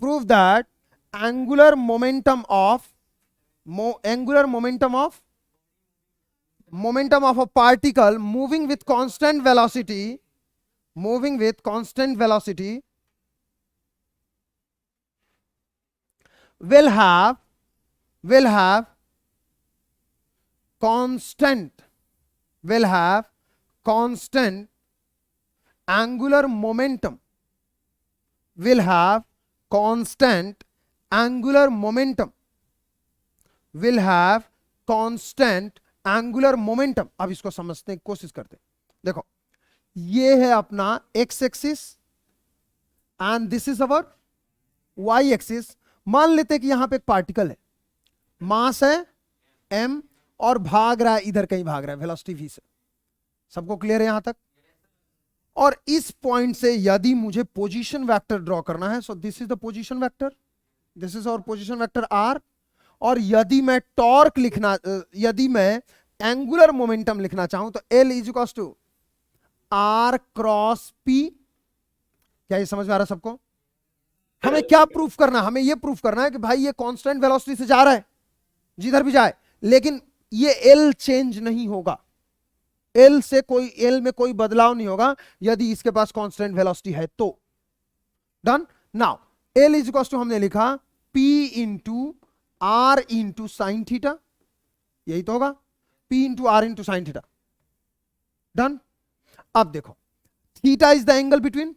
Speaker 1: prove that angular momentum of a particle moving with constant velocity will have constant angular momentum, will have constant angular momentum, will have constant angular momentum, अब इसको समझने की कोशिश करते हैं। देखो ये है अपना X axis and this is our Y axis. मान लेते हैं कि यहां पे एक पार्टिकल है, मास है m और भाग रहा है, इधर कहीं भाग रहा है, वेलोसिटी v से। सबको क्लियर है यहां तक? और इस पॉइंट से यदि मुझे पोजीशन वेक्टर ड्रॉ करना है, so this is the position vector, this is our position vector r। और यदि मैं टॉर्क लिखना, यदि मैं एंगुलर मोमेंटम लिखना चाहूं तो L is equal to R cross P। क्या ये समझ में आ रहा है सबको? हमें क्या प्रूफ करना है? हमें ये प्रूफ करना है कि भाई ये कांस्टेंट वेलोसिटी से जा रहा है जिधर भी जाए, लेकिन ये L चेंज नहीं होगा, L से कोई, L में कोई बदलाव नहीं होगा यदि इसके पास कांस्टेंट वेलोसिटी है तो। Done. Now L is equal to हमने लिखा P into R into sine theta, यही तो होगा, P into R into sine theta. Done. अब देखो theta is the angle between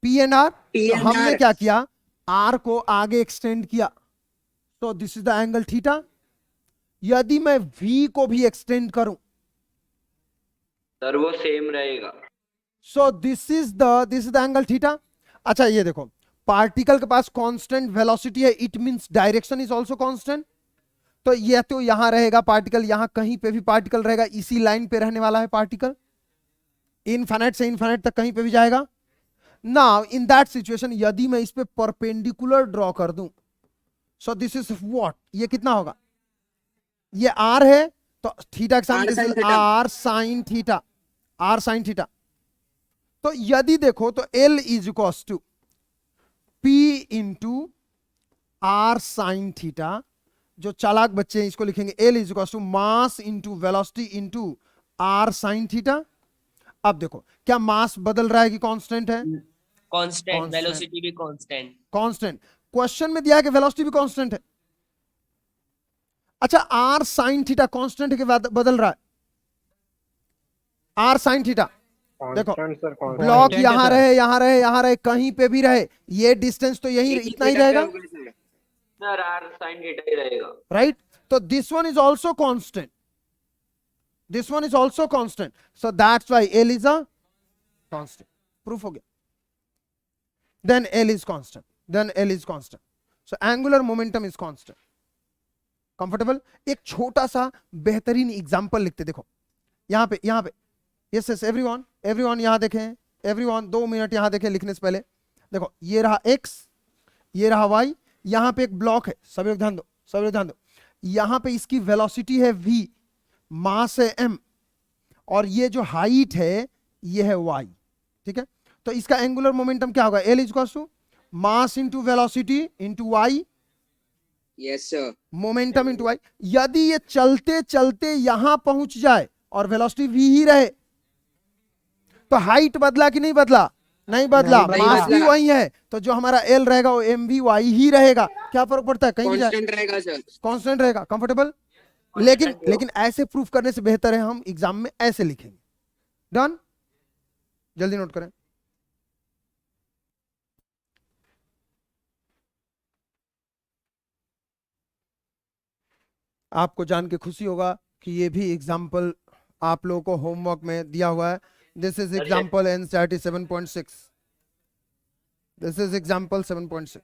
Speaker 1: P and R। तो हमने क्या किया, R को आगे एक्सटेंड किया, तो this is the angle theta. यदि मैं V को भी एक्सटेंड करूं,
Speaker 5: सर वो सेम रहेगा।
Speaker 1: सो this is the angle theta. अच्छा ये देखो, पार्टिकल के पास कांस्टेंट वेलोसिटी है, it means direction is also constant. तो ये तो यहां रहेगा पार्टिकल, यहां कहीं पे भी पार्टिकल रहेगा, इसी लाइन पे रहने वाला है पार्टिकल, इनफाइनाइट से इनफाइनाइट तक कहीं पे भी जाएगा। नाउ इन दैट सिचुएशन यदि मैं इस पे परपेंडिकुलर ड्रॉ कर दूं, सो दिस इज व्हाट, ये कितना होगा, ये R है तो थीटा के सामने this is R sine theta, R sine theta. तो यदि देखो तो L is equal to P into R sine theta. जो चालाक बच्चे हैं इसको लिखेंगे L is equal to mass into velocity into R sine theta. अब देखो क्या मास बदल रहा है कि कांस्टेंट है?
Speaker 6: कांस्टेंट, वेलोसिटी भी कांस्टेंट।
Speaker 1: कांस्टेंट। क्वेश्चन में दिया है कि वेलोसिटी भी कांस्टेंट है। अच्छा R साइन थीटा कांस्टेंट है कि बदल रहा है? R साइन थीटा देखो, ब्लॉक यहां रहे, यहां रहे, यहां रहे, कहीं पे भी रहे, ये डिस्टेंस तो यही इतना ही रहेगा
Speaker 5: सर R sin थीटा ही रहेगा,
Speaker 1: राइट? तो this one is also constant, this one is also constant, so that's why L is a constant. Proof हो गया। Then L is constant, then L is constant, so angular momentum is constant. Comfortable? एक छोटा सा बेहतरीन example लिखते, देखो यहाँ पे यस यस एवरीवन यहाँ देखें, एवरीवन 2 मिनट यहाँ देखें लिखने से पहले। देखो ये रहा x, ये रहा y, यहाँ पे एक ब्लॉक है, सभी लोग ध्यान दो, यहाँ पे इसकी वेलोसिटी है v, मास है m, और ये जो हाइट है ये है y, ठीक है? तो इसका एंगुलर मोमेंटम क्या होगा? L is equal to mass into velocity into y,
Speaker 2: yes sir,
Speaker 1: momentum into y। यदि ये चलते चलते यहां पहुंच जाए और वेलोसिटी v ही रहे, तो हाइट बदला कि नहीं बदला? नहीं बदला, मास भी वही है, तो जो हमारा L रहेगा वो mvy ही रहेगा। क्या फर्क पड़ता है? कहीं भी जाए
Speaker 2: कांस्टेंट रहेगा सर,
Speaker 1: कांस्टेंट रहेगा। कंफर्टेबल? लेकिन ऐसे प्रूफ करने से बेहतर है हम एग्जाम में ऐसे लिखेंगे। डन? जल्दी नोट करें। आपको जान के खुशी होगा कि ये भी एग्जाम्पल आप लोगों को होमवर्क में दिया हुआ है। This is example NCERT 7.6, this is example 7.6।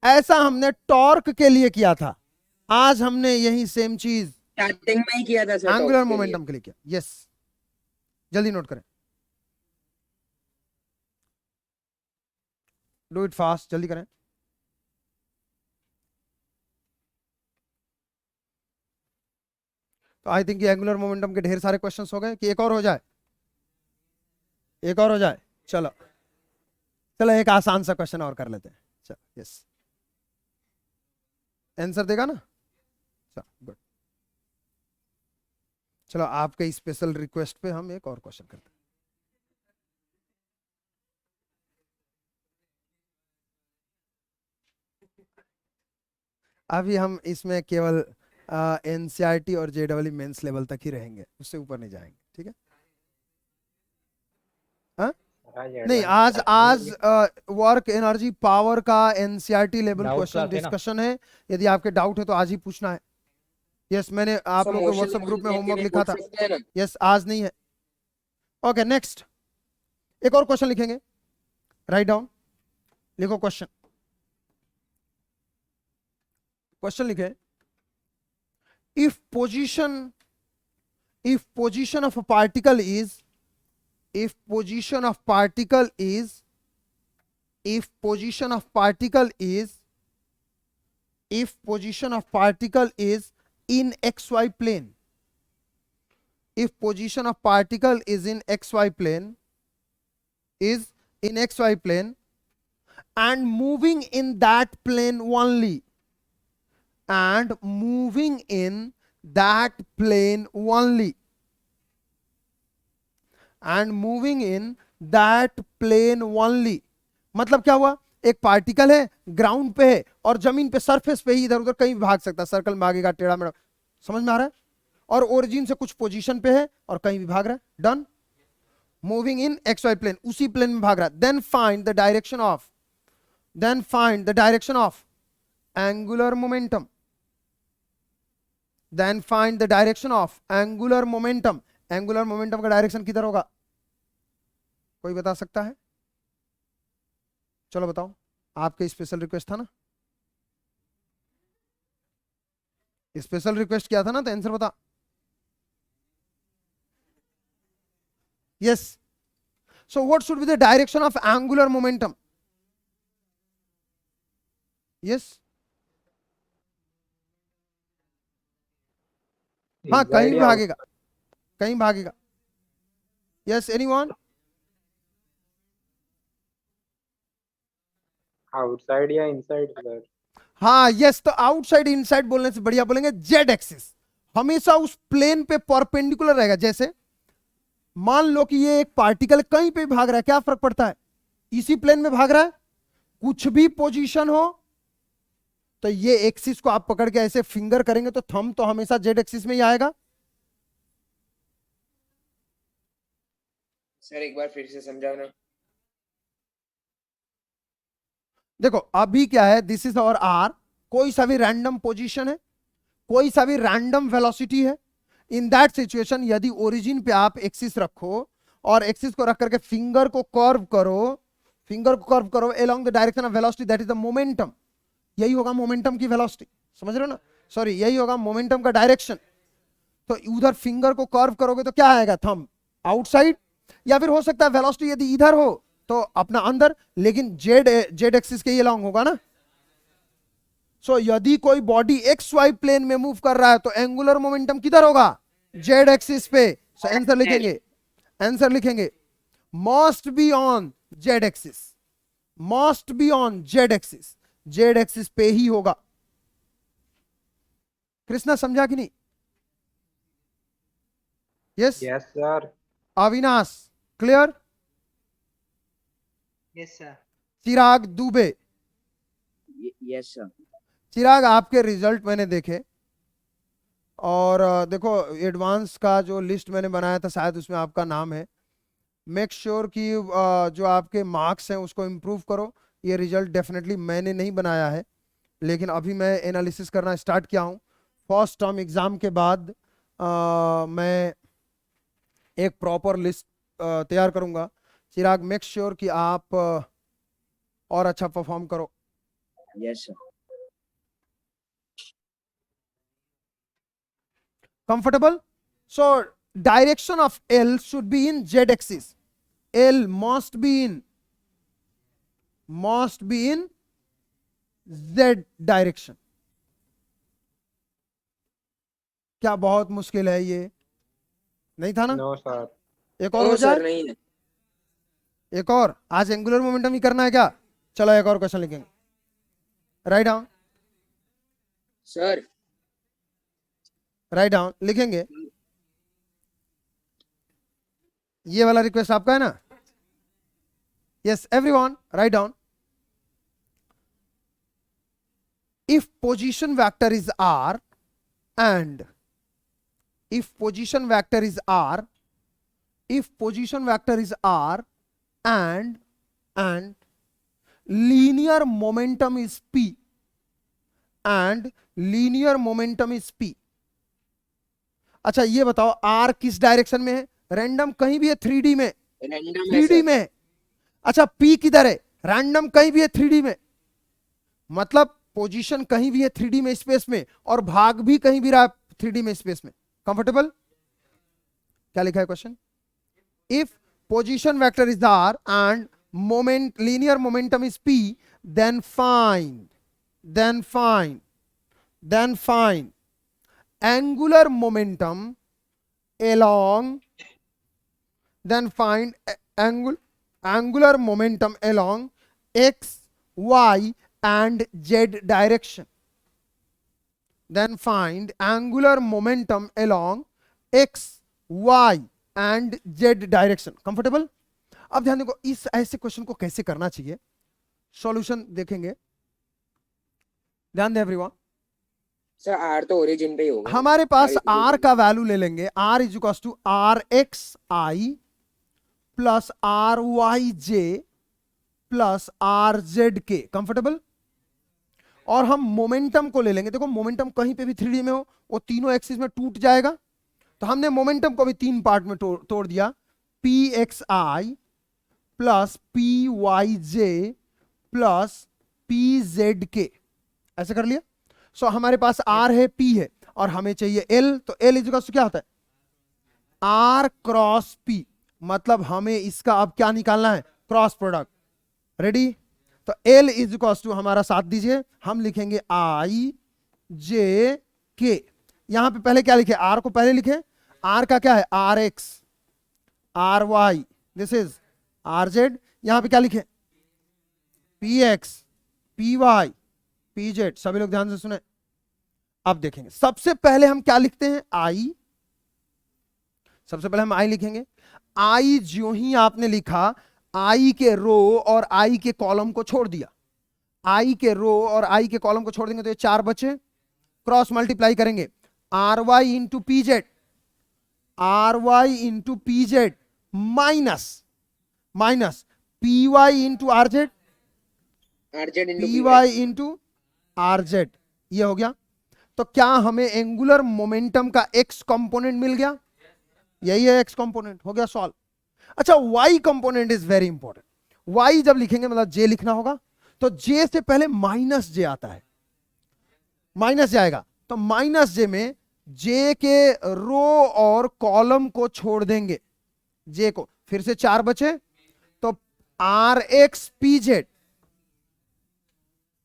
Speaker 1: ऐसा हमने टॉर्क के लिए किया था, आज हमने यही सेम चीज
Speaker 2: स्टार्टिंग में ही किया था सर,
Speaker 1: एंगुलर मोमेंटम के लिए किया। यस, जल्दी नोट करें, डू इट फास्ट, जल्दी करें। तो आई थिंक एंगुलर मोमेंटम के ढेर सारे क्वेश्चंस हो गए कि एक और हो जाए, एक और हो जाए। चलो एक आसान सा क्वेश्चन और कर लेते हैं। चलो यस, आंसर देगा ना? चलो गुड। चलो आपके स्पेशल रिक्वेस्ट पे हम एक और क्वेश्चन करते हैं। अभी हम इसमें केवल एनसीईआरटी और जेडब्ल्यू मेंस लेवल तक ही रहेंगे, उससे ऊपर नहीं जाएंगे, ठीक है? हाँ? नहीं, आज वर्क एनर्जी पावर का एनसीईआरटी लेवल
Speaker 7: Doubts
Speaker 1: क्वेश्चन
Speaker 7: आते ना?
Speaker 1: डिस्कशन है। यदि आपके डाउट है तो आज ही पूछना है। यस मैंने आप
Speaker 2: सब
Speaker 1: लोगों के
Speaker 2: motion
Speaker 1: व्हाट्सएप ग्रुप में
Speaker 2: देख के
Speaker 1: होमवर्क
Speaker 2: भी
Speaker 1: लिखा
Speaker 2: पूछ
Speaker 1: था।
Speaker 2: सकते हैं ना?
Speaker 1: यस आज नहीं है। ओके नेक्स्ट, एक और क्वेश्चन लिखेंगे, राइट डाउन, लिखो क्वेश्चन। क्वेश्चन लिखे, if position of a particle is, if position of particle is if position of particle is in xy plane, if position of particle is in xy plane and moving in that plane only, and moving in that plane only, and moving in that plane only, मतलब क्या हुआ, एक particle है ground पे है और जमीन पे सरफेस पे ही इधर उधर कहीं भी भाग सकता है, सर्कल में भागेगा, टेढ़ा मेढ़ा, समझ में आ रहा है, और ओरिजिन से कुछ पोजीशन पे है और कहीं भी भाग रहा है, done, moving in X Y plane, उसी प्लेन में भाग रहा है, then find the direction of angular momentum, then find the direction of angular momentum. Angular momentum का डायरेक्शन किधर होगा, कोई बता सकता है? चलो बताओ, आपके स्पेशल रिक्वेस्ट था ना, स्पेशल रिक्वेस्ट किया था ना, तो आंसर बता। Yes, so what should be the direction of angular momentum? Yes, हाँ कहीं भी भागेगा, कहीं भागेगा। Yes anyone?
Speaker 3: आउटसाइड या इनसाइड सर?
Speaker 1: हाँ यस, तो आउटसाइड इनसाइड बोलने से बढ़िया बोलेंगे जेड एक्सिस, हमेशा उस प्लेन पे परपेंडिकुलर रहेगा। जैसे मान लो कि ये एक पार्टिकल कहीं पे भी भाग रहा है, क्या फर्क पड़ता है, इसी प्लेन में भाग रहा है, कुछ भी पोजीशन हो, तो ये एक्सिस को आप पकड़ के ऐसे फिंगर करेंगे तो थंब तो हमेशा जेड एक्सिस में ही आएगा।
Speaker 2: सर एक बार फिर से समझाओ ना।
Speaker 1: देखो अभी क्या है, दिस इज और आर, कोई सा भी रैंडम पोजीशन है, कोई सा भी रैंडम वेलोसिटी है, इन दैट सिचुएशन यदि ओरिजिन पे आप एक्सिस रखो और एक्सिस को रख करके फिंगर को कर्व करो along the direction of velocity, that is the momentum. यही होगा मोमेंटम की वेलोसिटी, समझ रहे हो ना, सॉरी यही होगा मोमेंटम का डायरेक्शन। तो उधर फिंगर को कर्व करोगे तो क्या आएगा, थंब आउटसाइड, या फिर हो सकता है वेलोसिटी यदि इधर हो तो अपना अंदर, लेकिन जेड एक्सिस के ही अलोंग होगा ना। सो यदि कोई बॉडी एक्स वाई प्लेन में मूव कर रहा है तो एंगुलर मोमेंटम किधर होगा, जेड एक्सिस पे। सो आंसर लिखेंगे must be on Z axis, must be on Z axis, Z axis पे ही होगा। कृष्णा समझा कि नहीं? Yes
Speaker 3: yes sir.
Speaker 1: Avinash clear?
Speaker 4: Yes sir.
Speaker 1: Chirag Dubey,
Speaker 2: yes sir.
Speaker 1: Chirag आपके रिजल्ट मैंने देखे और देखो एडवांस का जो लिस्ट मैंने बनाया था शायद उसमें आपका नाम है। मेक श्योर कि जो आपके मार्क्स हैं उसको इम्प्रूव करो। ये रिजल्ट डेफिनेटली मैंने नहीं बनाया है, लेकिन अभी मैं एनालिसिस करना स्टार्ट किया हूँ। फर्स्ट टर्म एग्ज़ाम के बाद मैं एक प्रॉपर लिस्ट तैयार करूँगा। चिराग मेक श्योर कि आप और अच्छा परफॉर्म करो।
Speaker 2: Yes sir.
Speaker 1: Comfortable? So direction of L should be in Z axis. L must be in Z direction. क्या बहुत मुश्किल है ये? नहीं था ना?
Speaker 3: No sir.
Speaker 1: एक और हो
Speaker 2: सर
Speaker 1: जाए?
Speaker 2: नहीं है।
Speaker 1: एक और, आज एंगुलर मोमेंटम ही करना है क्या? चलो एक और क्वेश्चन लिखेंगे, write down,
Speaker 2: sir
Speaker 1: right down लिखेंगे। ये वाला रिक्वेस्ट आपका है ना? Yes everyone write down. If position vector is r and if position vector is r and linear momentum is p, and linear momentum is p, अच्छा ये बताओ are किस डायरेक्शन में है? रैंडम कहीं भी है 3D में,
Speaker 2: रैंडम है
Speaker 1: 3D
Speaker 2: सर।
Speaker 1: में है। अच्छा पी किधर है? रैंडम कहीं भी है 3D में, मतलब पोजीशन कहीं भी है 3D में स्पेस में, और भाग भी कहीं भी रहा 3D में स्पेस में। कंफर्टेबल? क्या लिखा है question? If position vector is R and moment linear momentum is P, then find angular momentum along angular momentum along x, y and z direction. Then find angular momentum along x, y and z direction. Comfortable? अब ध्यान देखो इस ऐसे question को कैसे करना चाहिए, solution देखेंगे। ध्यान दे एवरीवन।
Speaker 2: सर आर तो ओरिजिन पे ही होगा।
Speaker 1: हमारे पास
Speaker 2: R
Speaker 1: आर का वैल्यू ले लेंगे, R is equal to R X I plus R Y J plus R Z K. Comfortable? और हम मोमेंटम को ले लेंगे। देखो मोमेंटम कहीं पे भी 3D में हो वो तीनों एक्सिस में टूट जाएगा, तो हमने मोमेंटम को भी 3 पार्ट में तोड़ दिया, P x I plus P Y J plus P Z के, ऐसे कर लिया। सो हमारे पास आर है, पी है, और हमें चाहिए एल, तो एल इज इक्वल टू क्या होता है? आर क्रॉस पी, मतलब हमें इसका अब क्या निकालना है? Cross product. रेडी? तो एल इज इक्वल टू, हमारा साथ दीजिए, हम लिखेंगे आई जे के। यहां पे पहले क्या लिखे? आर को पहले लिखे, आर का क्या है? R X, R Y, this is R Z. यहां पे क्या लिखे? P X, P Y, P Z. सभी लोग ध्यान से सुने। अब देखेंगे सबसे पहले हम क्या लिखते हैं? आई। सबसे पहले हम आई लिखेंगे। आई जो ही आपने लिखा, आई के रो और आई के कॉलम को छोड़ दिया, आई के रो और आई के कॉलम को छोड़ देंगे तो ये 4 बचे। क्रॉस मल्टीप्लाई करेंगे, R Y into P Z, R Y into P Z minus P Y into R Z,
Speaker 2: R Z into
Speaker 1: P Y into R Z. ये हो गया। तो क्या हमें एंगुलर मोमेंटम का एक्स कंपोनेंट मिल गया? यही है एक्स कंपोनेंट, हो गया सॉल्व। अच्छा Y component is very important. Y जब लिखेंगे मतलब जे लिखना होगा, तो जे से पहले माइनस जे आता है, माइनस जे आएगा, तो माइनस जे में जे के रो और कॉलम को छोड़ देंगे, जे को, फिर से 4 बचे, तो r x p Z,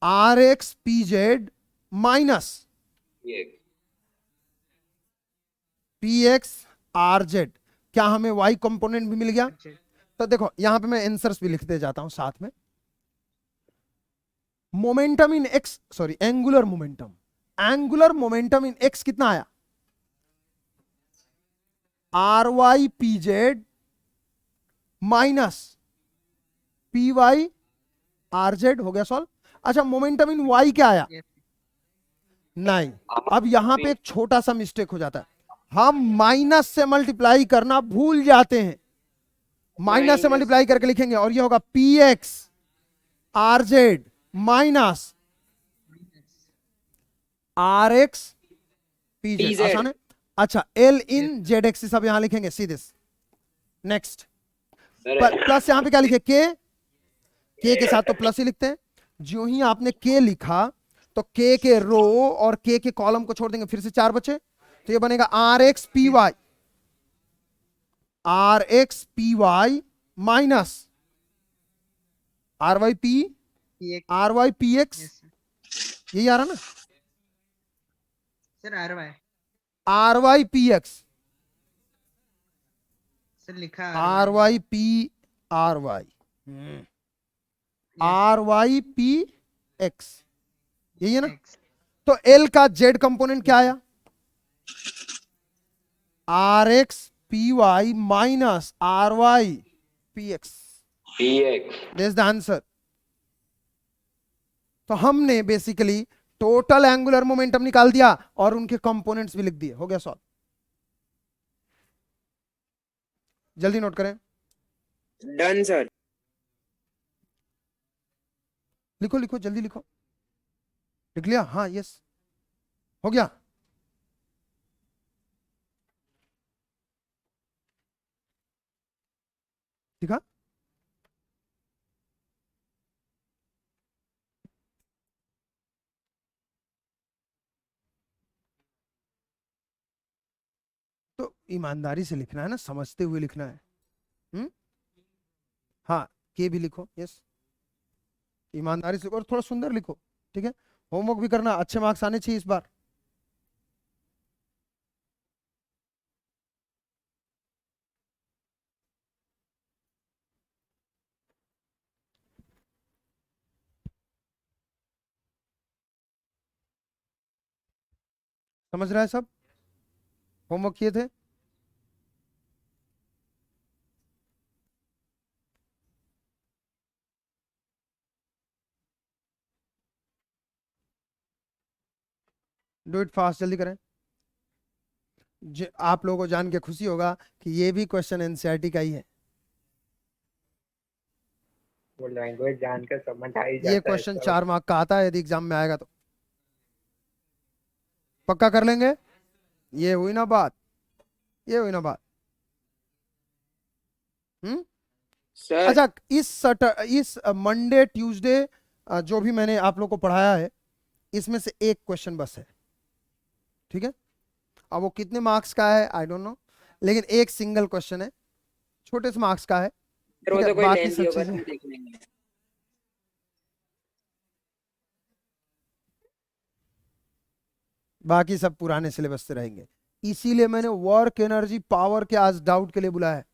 Speaker 1: r x p Z minus p x r z. क्या हमें वाई कंपोनेंट भी मिल गया? तो देखो यहां पे मैं आंसर्स भी लिखते जाता हूं साथ में। Momentum in x, sorry angular momentum, angular momentum in x कितना आया? R Y P Z minus P Y r z. हो गया सॉल्व। अच्छा मोमेंटम इन वाई क्या आया? नहीं, अब यहां पे एक छोटा सा मिस्टेक हो जाता है, हम माइनस से मल्टीप्लाई करना भूल जाते हैं। माइनस से मल्टीप्लाई करके लिखेंगे और ये होगा p x r z minus r x p z. आसान है। अच्छा एल इन जेड एक्सिस अब यहां लिखेंगे, सी दिस। नेक्स्ट प्लस यहां पे क्या लिखे? के के साथ तो प्लस ही लिखते हैं। जो ही आपने के लिखा तो के रो और के कॉलम को छोड़ देंगे, फिर से 4 बचे, तो ये बनेगा R x P Y, R x P Y minus R Y P X. यही आ रहा ना?
Speaker 4: Sir
Speaker 1: R Y P X,
Speaker 4: sir लिखा
Speaker 1: R Y P R Y, R Y P X, यही है ना? तो एल का जेड कंपोनेंट क्या आया? R x P Y minus R Y P x, this is the answer. तो हमने बेसिकली टोटल एंगुलर मोमेंटम निकाल दिया और उनके कंपोनेंट्स भी लिख दिए। हो गया सॉल्व। जल्दी नोट करें।
Speaker 2: Done sir.
Speaker 1: लिखो लिखो जल्दी लिखो। लिख लिया? हाँ यस, हो गया। ठीक है। तो ईमानदारी से लिखना है ना, समझते हुए लिखना है। हाँ, के भी लिखो, यस, ईमानदारी से और थोड़ा सुंदर लिखो, ठीक है। होमवर्क भी करना, अच्छे मार्क्स आने चाहिए इस बार। समझ रहा है सब? होमवर्क किए थे? डू इट फास्ट, जल्दी करें। आप लोगों को जान के खुशी होगा कि ये भी क्वेश्चन एनसीईआरटी का ही है।
Speaker 3: वो लैंग्वेज जानकर समझ आ ही
Speaker 1: ये
Speaker 3: जाता है
Speaker 1: क्वेश्चन
Speaker 3: सब।
Speaker 1: 4 मार्क का आता है, यदि एग्जाम में आएगा तो। पक्का कर लेंगे? ये हुई ना बात, ये हुई ना बात।
Speaker 2: सर
Speaker 1: अच्छा, इस मंडे ट्यूसडे जो भी मैंने आप लोग को पढ़ाया है, इसमें से एक क्वेश्चन बस है, ठीक है। अब वो कितने मार्क्स का है आई डोंट नो, लेकिन एक सिंगल क्वेश्चन है, छोटे से मार्क्स का है,
Speaker 2: सर वो
Speaker 1: ठीक है,
Speaker 2: तो कोई
Speaker 1: बाकी
Speaker 2: लेंथी
Speaker 1: सब
Speaker 2: होगा
Speaker 1: चीजें
Speaker 2: तो देख लेंगे।
Speaker 1: बाकी सब पुराने सिलेबस से रहेंगे। इसीलिए मैंने वर्क एनर्जी पावर के आज डाउट के लिए बुलाया है।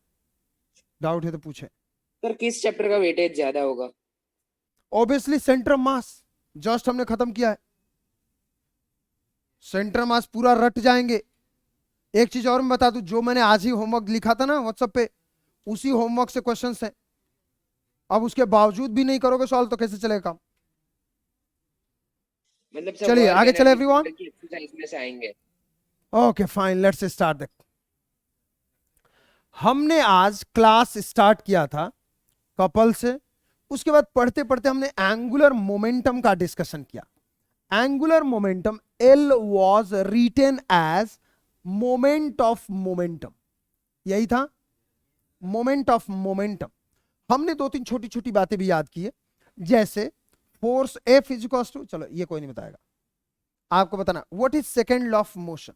Speaker 1: डाउट है तो पूछे।
Speaker 2: सर किस चैप्टर का वेटेज ज्यादा होगा?
Speaker 1: ऑब्वियसली सेंटर मास, जस्ट हमने खत्म किया है। सेंटर मास पूरा रट जाएंगे। एक चीज और मैं बता दूं, जो मैंने आज ही होमवर्क लिखा था ना व्हाट्सएप पे, उसी होमवर्क से क्वेश्चंस हैं। अब उसके बावजूद भी नहीं करोगे सॉल्व तो कैसे चलेगा काम?
Speaker 2: मतलब सर
Speaker 1: चलिए
Speaker 2: work
Speaker 1: आगे चले
Speaker 2: energy
Speaker 1: एवरीवन।
Speaker 2: की एक्सरसाइज में से आएंगे।
Speaker 1: Okay fine, let's start the. हमने आज क्लास स्टार्ट किया था कपल से, उसके बाद पढ़ते पढ़ते हमने एंगुलर मोमेंटम का डिस्कशन किया। Angular momentum, l was written as moment of momentum, यही था मोमेंट ऑफ मोमेंटम। हमने दो तीन छोटी छोटी बातें भी याद की है, जैसे force f is equal to, चलो ये कोई नहीं बताएगा, आपको बताना what is second law of motion.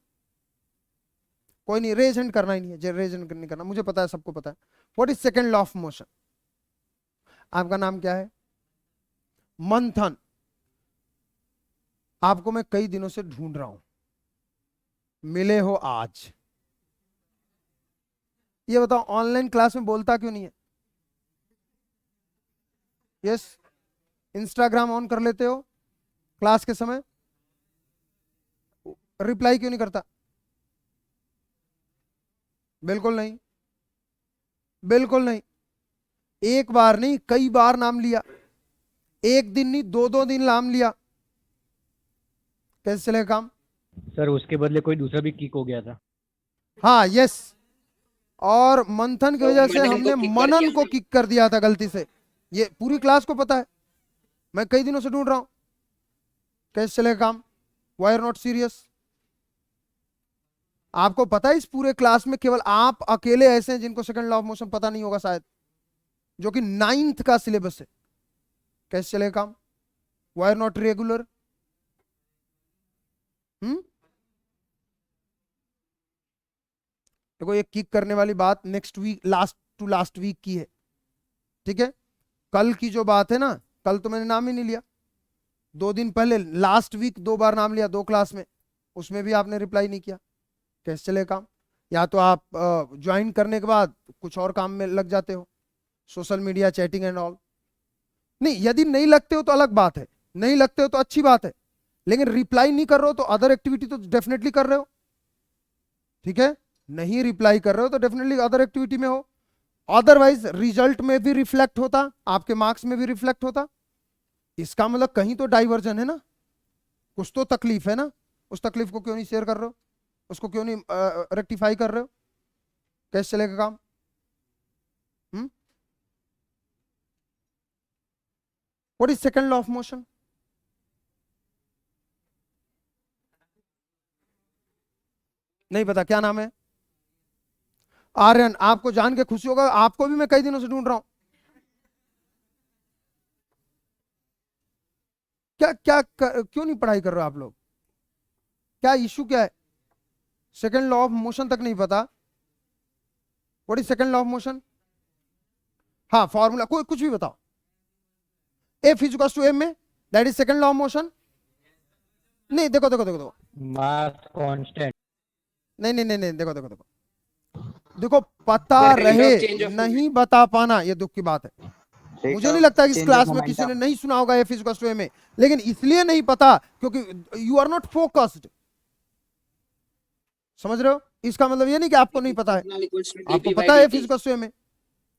Speaker 1: कोई नहीं, रेज हैंड करना ही नहीं है, रेज हैंड नहीं करना, मुझे पता है, सबको पता है what is second law of motion. आपका नाम क्या है? मंथन। आपको मैं कई दिनों से ढूंढ रहा हूं, मिले हो आज। ये बताओ ऑनलाइन क्लास में बोलता क्यों नहीं है? यस, इंस्टाग्राम ऑन कर लेते हो क्लास के समय, रिप्लाई क्यों नहीं करता? बिल्कुल नहीं, बिल्कुल नहीं। एक बार नहीं, कई बार नाम लिया, एक दिन नहीं, दो दो दिन नाम लिया, कैसे चलेगा काम?
Speaker 7: सर उसके बदले कोई दूसरा भी किक हो गया था।
Speaker 1: हाँ यस, और मंथन की
Speaker 2: तो
Speaker 1: वजह से
Speaker 2: मनन को
Speaker 1: हमने
Speaker 2: kick कर
Speaker 1: मनन
Speaker 2: दिया
Speaker 1: को
Speaker 2: था।
Speaker 1: किक कर दिया था गलती से। ये पूरी क्लास को पता है, मैं कई दिनों से ढूंढ रहा हूं, कैसे चलेगा काम? Why are not serious? आपको पता है इस पूरे क्लास में केवल आप अकेले ऐसे हैं जिनको सेकंड लॉ ऑफ मोशन पता नहीं होगा शायद, जो कि 9th का सिलेबस है। कैसे चलेगा काम? Why are not regular? देखो, ये किक करने वाली बात next week, last to last week की है, ठीक है। कल की जो बात है ना, कल तो मैंने नाम ही नहीं लिया, 2 दिन पहले लास्ट वीक 2 बार नाम लिया 2 क्लास में, उसमें भी आपने रिप्लाई नहीं किया। कैसे चले काम? या तो आप ज्वाइन करने के बाद कुछ और काम में लग जाते हो, social media, chatting and all. नहीं, यदि नहीं लगते हो तो अलग बात है, नहीं लगते हो तो अच्छी बात है, लेकिन रिप्लाई नहीं कर रहे हो तो अदर एक्टिविटी तो डेफिनेटली कर रहे हो, ठीक है। नहीं रिप्लाई कर रहे हो तो डेफिनेटली अदर एक्टिविटी में हो, अदरवाइज रिजल्ट में भी रिफ्लेक्ट होता, आपके मार्क्स में भी रिफ्लेक्ट होता। इसका मतलब कहीं तो डाइवर्जन है ना, कुछ तो तकलीफ है ना। उस तकलीफ को क्यों नहीं शेयर कर रहे हो, उसको क्यों नहीं रेक्टिफाई कर रहे हो? कैसे चलेगा काम? What is second law of motion? नहीं पता, क्या नाम है? आर्यन, आपको जान के खुशी होगा, आपको भी मैं कई दिनों से ढूंढ रहा हूं। क्यों नहीं पढ़ाई कर रहे हो आप लोग? क्या इशू क्या है? सेकंड लॉ ऑफ मोशन तक नहीं पता? What is second law of motion? हाँ, फॉर्मूला कोई कुछ भी बताओ। F is equal to M में, that is second law of motion. नहीं, देखो देखो देखो देखो,
Speaker 7: मास कांस्टेंट।
Speaker 1: नहीं, देखो पता रहे नहीं बता पाना, ये दुख की बात है। मुझे नहीं लगता कि इस क्लास में किसी ने नहीं सुना होगा f is equal to M में, लेकिन इसलिए नहीं पता क्योंकि यू आर नॉट फोकस्ड। समझ रहे हो? इसका मतलब ये नहीं कि आपको नहीं पता है, आपको पता है F is equal to M में,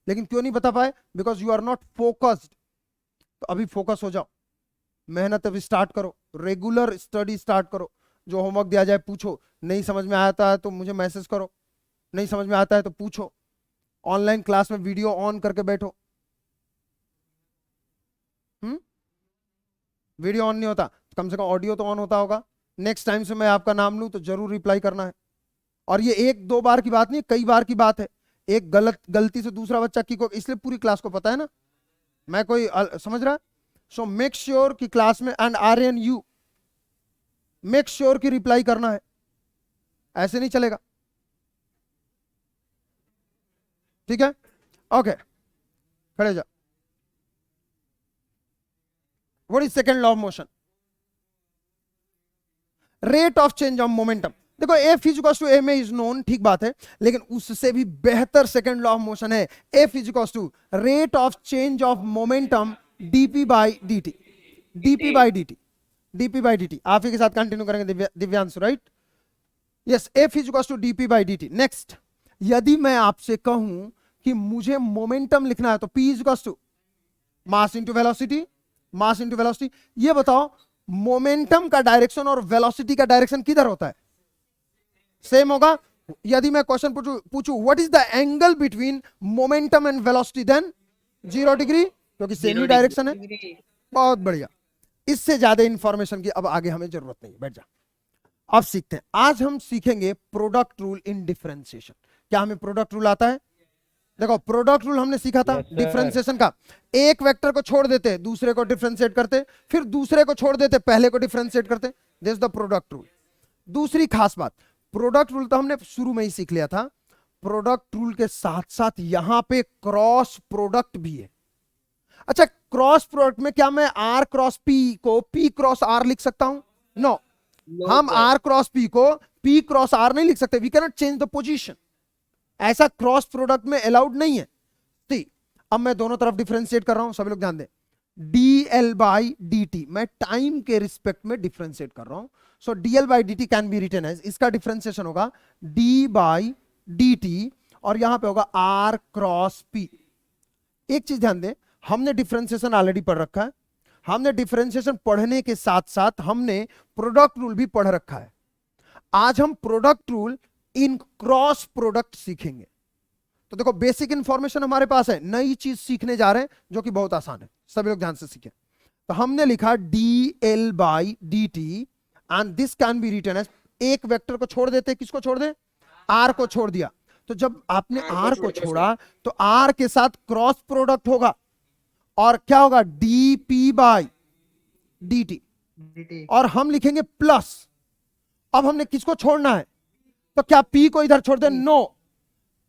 Speaker 1: लेकिन क्यों नहीं बता पाए? Because you are not focused. तो अभी फोकस हो जाओ, मेहनत अभी स्टार्ट करो, रेगुलर स्टडी स्टार्ट करो। जो होमवर्क दिया जाए पूछो, नहीं समझ में आता है तो मुझे मैसेज करो, नहीं समझ में आता है तो पूछो। ऑनलाइन क्लास में वीडियो ऑन करके बैठो। वीडियो ऑन नहीं होता, कम से कम ऑडियो तो ऑन होता होगा। नेक्स्ट टाइम से मैं आपका नाम लूं तो जरूर रिप्लाई करना है। और ये एक दो बार की बात नहीं, कई बार की बात है। एक गलती से दूसरा बच्चा की को, इसलिए पूरी क्लास को पता है ना, मैं कोई समझ रहा है। सो मेक श्योर कि क्लास में and Aryan you make sure कि रिप्लाई करना है, ऐसे नहीं चलेगा। ठीक है, ओके, खड़े जा। What is second law of motion? Rate of change of momentum. देखो F is equal to M is known, ठीक बात है, लेकिन उससे भी बेहतर सेकंड लॉ ऑफ मोशन है। F is equal to rate of change of momentum DP by D T. DP by D T, DP by D T. आप ही के साथ कंटिन्यू करेंगे Divyanshu, right? Yes, F is equal to DP by D T. Next, यदि मैं आपसे कहूं कि मुझे मोमेंटम लिखना है तो p is equal to mass into velocity, mass into velocity. ये बताओ मोमेंटम का डायरेक्शन और वेलोसिटी का डायरेक्शन किधर होता है? सेम होगा। यदि मैं क्वेश्चन पूछूं what is the angle between momentum and velocity, then 0 degree, क्योंकि सेम ही डायरेक्शन है। बहुत बढ़िया, इससे ज्यादा इंफॉर्मेशन की अब आगे हमें जरूरत नहीं है, बैठ जा। अब सीखते हैं, आज हम सीखेंगे प्रोडक्ट रूल इन डिफरेंशिएशन। क्या हमें प्रोडक्ट रूल आता है? देखो प्रोडक्ट रूल हमने सीखा था डिफरेंशिएशन का। एक वेक्टर को छोड़ देते दूसरे को डिफरेंशिएट करते, फिर दूसरे को छोड़ देते पहले को डिफरेंशिएट करते। This is the product rule. दूसरी खास बात, प्रोडक्ट रूल तो हमने शुरू में ही सीख लिया था, प्रोडक्ट रूल के साथ साथ यहां पे क्रॉस प्रोडक्ट भी है। अच्छा, क्रॉस प्रोडक्ट में क्या मैं आर क्रॉस पी को पी क्रॉस आर लिख सकता हूं? नो, हम आर क्रॉस पी को पी क्रॉस आर नहीं लिख सकते। We can not change the position. ऐसा क्रॉस प्रोडक्ट में अलाउड नहीं है। ठीक, अब मैं दोनों तरफ डिफरेंशिएट कर रहा हूं, सभी लोग ध्यान दें। dl बाई dt, मैं टाइम के रिस्पेक्ट में डिफरेंशिएट कर रहा हूं। So dl by dt can be written as, इसका डिफरेंशिएशन होगा d बाई dt, और यहां पे होगा r क्रॉस p। एक चीज ध्यान दें, हमने डिफरेंशिएशन ऑलरेडी पढ़ रखा है। हमने डिफरेंशिएशन पढ़ने के साथ साथ हमने प्रोडक्ट रूल भी पढ़ रखा है। आज हम product rule in cross product सीखेंगे। तो देखो बेसिक इंफॉर्मेशन हमारे पास है, नई चीज सीखने जा रहे हैं जो कि बहुत आसान है, सभी लोग ध्यान से सीखें। तो हमने लिखा dl by dt and this can be written as, एक वेक्टर को छोड़ देते, किसको छोड़ दे? r को छोड़ दिया। तो जब आपने r को छोड़ा तो r के साथ क्रॉस प्रोडक्ट होगा और क्या होगा? dp बाई dt, और हम लिखेंगे प्लस। अब हमने किसको छोड़ना है? तो क्या p को इधर छोड़ दे? नो,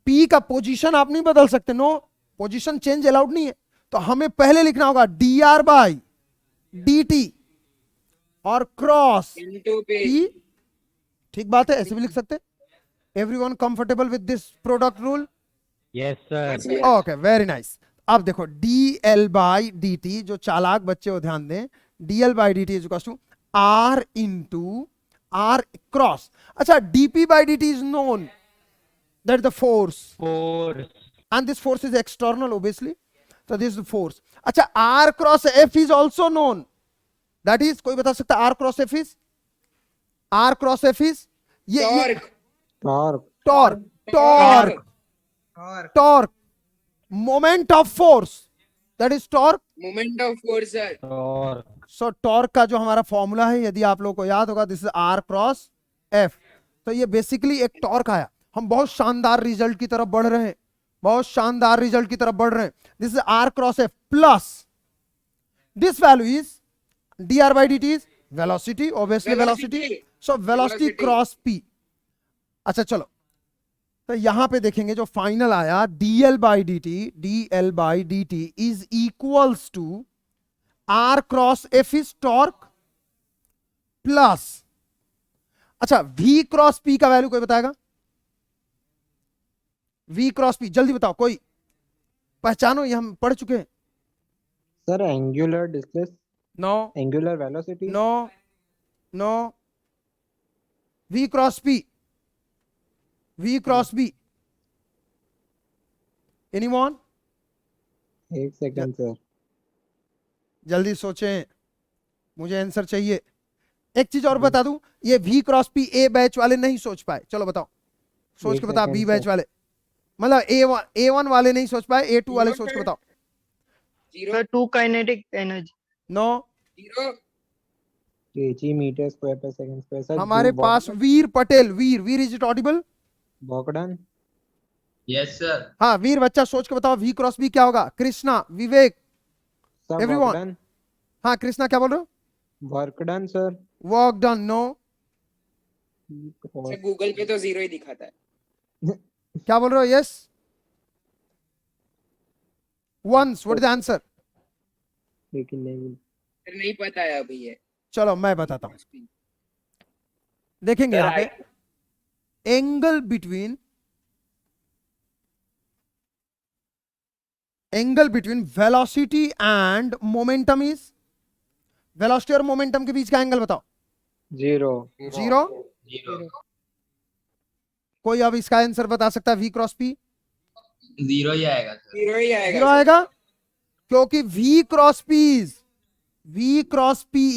Speaker 1: p का पोजीशन आप नहीं बदल सकते, नो, पोजीशन चेंज अलाउड नहीं है। तो हमें पहले लिखना होगा dr बाई dt और क्रॉस p। ठीक बात है, ऐसे भी लिख सकते। Everyone comfortable with this product rule?
Speaker 7: Yes sir.
Speaker 1: Okay, very nice. अब देखो dl बाई dt, जो चालाक बच्चे हो ध्यान दें, dl by dt is equal to r into r cross. अच्छा, dp by dt is known, that is the force, and this force is external obviously, so this is the force. अच्छा, r cross f is also known, that is, कोई बता सकता r cross f is? r cross f is ये torque, moment of force, that is torque,
Speaker 2: Moment of force, sir.
Speaker 7: और
Speaker 1: सो torque का जो हमारा formula है, यदि आप लोगों को याद होगा, this is r cross f। तो ये बेसिकली एक टॉर्क आया। हम बहुत शानदार रिजल्ट की तरफ बढ़ रहे हैं, बहुत शानदार रिजल्ट की तरफ बढ़ रहे हैं। This is r cross f plus this value is dr by dt is velocity, obviously velocity, so velocity cross p। अच्छा चलो, तो यहां पे देखेंगे जो फाइनल आया dl by dt is equals to r cross f is torque plus, अच्छा v cross p का वैल्यू कोई बताएगा? v क्रॉस p जल्दी बताओ, कोई पहचानो, ये हम पढ़ चुके हैं।
Speaker 3: Sir angular displace,
Speaker 1: no
Speaker 3: angular velocity.
Speaker 1: No no, v cross p, v cross b, anyone?
Speaker 3: एक सेकंड सर।
Speaker 1: जल्दी सोचें, मुझे आंसर चाहिए। एक चीज और बता दूं, ये v क्रॉस p ए बैच वाले नहीं सोच पाए, चलो बताओ, सोच के बताओ। बी बैच वाले मतलब A1 वाले नहीं सोच पाए, A2 वाले सोच के बताओ।
Speaker 2: Zero,
Speaker 8: 2 kinetic energy.
Speaker 1: No,
Speaker 2: zero,
Speaker 3: KG metre square per second square. Sir
Speaker 1: हमारे पास Veer Patel, Veer is it audible?
Speaker 3: बॉकडन।
Speaker 6: Yes sir.
Speaker 1: हाँ वीर बच्चा सोच के बताओ v क्रॉस b क्या होगा? Krishna, Vivek,
Speaker 3: sir
Speaker 1: Everyone.
Speaker 3: Work done.
Speaker 1: हाँ कृष्णा क्या बोल रहे हो?
Speaker 3: Work done sir.
Speaker 1: Work done, no.
Speaker 2: Sir Google पे तो जीरो ही दिखाता है।
Speaker 1: क्या बोल रहे हो? Yes, once, what is the answer?
Speaker 3: लेकिन नहीं
Speaker 2: सर नहीं पता है अभी ये।
Speaker 1: चलो मैं बताता हूं, देखेंगे यहां पे angle between velocity and momentum is, velocity और मोमेंटम के बीच का एंगल बताओ।
Speaker 3: जीरो।
Speaker 1: जीरो।
Speaker 6: जीरो।
Speaker 1: कोई अब इसका आंसर बता सकता है? v क्रॉस p
Speaker 6: जीरो ही आएगा सर।
Speaker 2: जीरो ही आएगा
Speaker 1: जीरो
Speaker 2: सर।
Speaker 1: आएगा, क्योंकि v क्रॉस p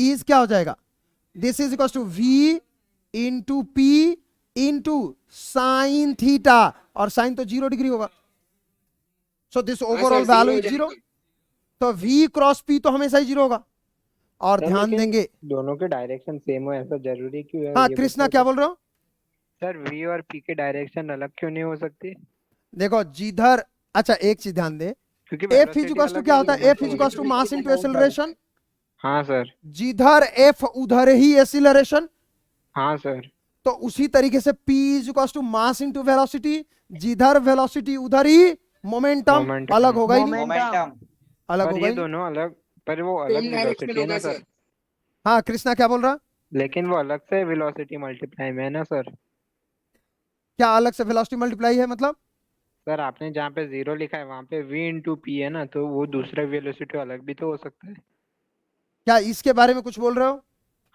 Speaker 1: इज क्या हो जाएगा? This is equal to v into p into sine theta, और साइन तो 0 डिग्री होगा, so this overall
Speaker 2: sir,
Speaker 1: value
Speaker 2: zero
Speaker 1: is
Speaker 2: हो
Speaker 1: 0।
Speaker 2: जाएगा।
Speaker 1: तो v क्रॉस p तो हमेशा ही 0 होगा। और
Speaker 3: सर,
Speaker 1: ध्यान
Speaker 3: लेकिन
Speaker 1: देंगे,
Speaker 3: दोनों के डायरेक्शन सेम हो ऐसा जरूरी क्यों है?
Speaker 1: हाँ
Speaker 3: ये
Speaker 1: कृष्णा
Speaker 3: बताओ
Speaker 1: क्या
Speaker 3: सर।
Speaker 1: बोल रहे हो?
Speaker 3: सर वी और पी के डायरेक्शन अलग क्यों नहीं हो सकती?
Speaker 1: देखो जिधर, अच्छा एक चीज ध्यान दे,
Speaker 3: क्योंकि
Speaker 1: f
Speaker 3: velocity
Speaker 1: is equal to
Speaker 3: अलग
Speaker 1: क्या
Speaker 3: है,
Speaker 1: होता है? f is
Speaker 3: velocity
Speaker 1: equal to
Speaker 3: अलग
Speaker 1: मास
Speaker 3: है।
Speaker 1: Into acceleration.
Speaker 3: हाँ सर।
Speaker 1: जिधर f उधर ही एक्सीलरेशन,
Speaker 3: हाँ सर।
Speaker 1: तो उसी तरीके से p is equal to mass into velocity, जिधर वेलोसिटी उधर ही मोमेंटम।
Speaker 3: Momentum।
Speaker 1: अलग होगा ही नहीं,
Speaker 4: Momentum.
Speaker 1: अलग
Speaker 3: पर
Speaker 1: होगा
Speaker 3: ये
Speaker 1: ही नहीं।
Speaker 3: दोनों अलग, पर वो अलग
Speaker 2: सेम डायरेक्शन
Speaker 3: वेलोसिटी है
Speaker 2: होगा
Speaker 3: ना
Speaker 2: सर।
Speaker 3: सर।
Speaker 1: हाँ कृष्णा क्या बोल रहा?
Speaker 3: लेकिन वो अलग से वेलोसिटी मल्टीप्लाई में है ना सर।
Speaker 1: क्या अलग से वेलोसिटी मल्टीप्लाई है मतलब?
Speaker 3: सर आपने जहाँ पे जीरो लिखा है वहाँ पे v इंटू पी है ना, तो वो दूसरा वेलोसिटी अलग भी तो हो सकता है।
Speaker 1: क्या इसके बारे में कुछ बोल रहे हो?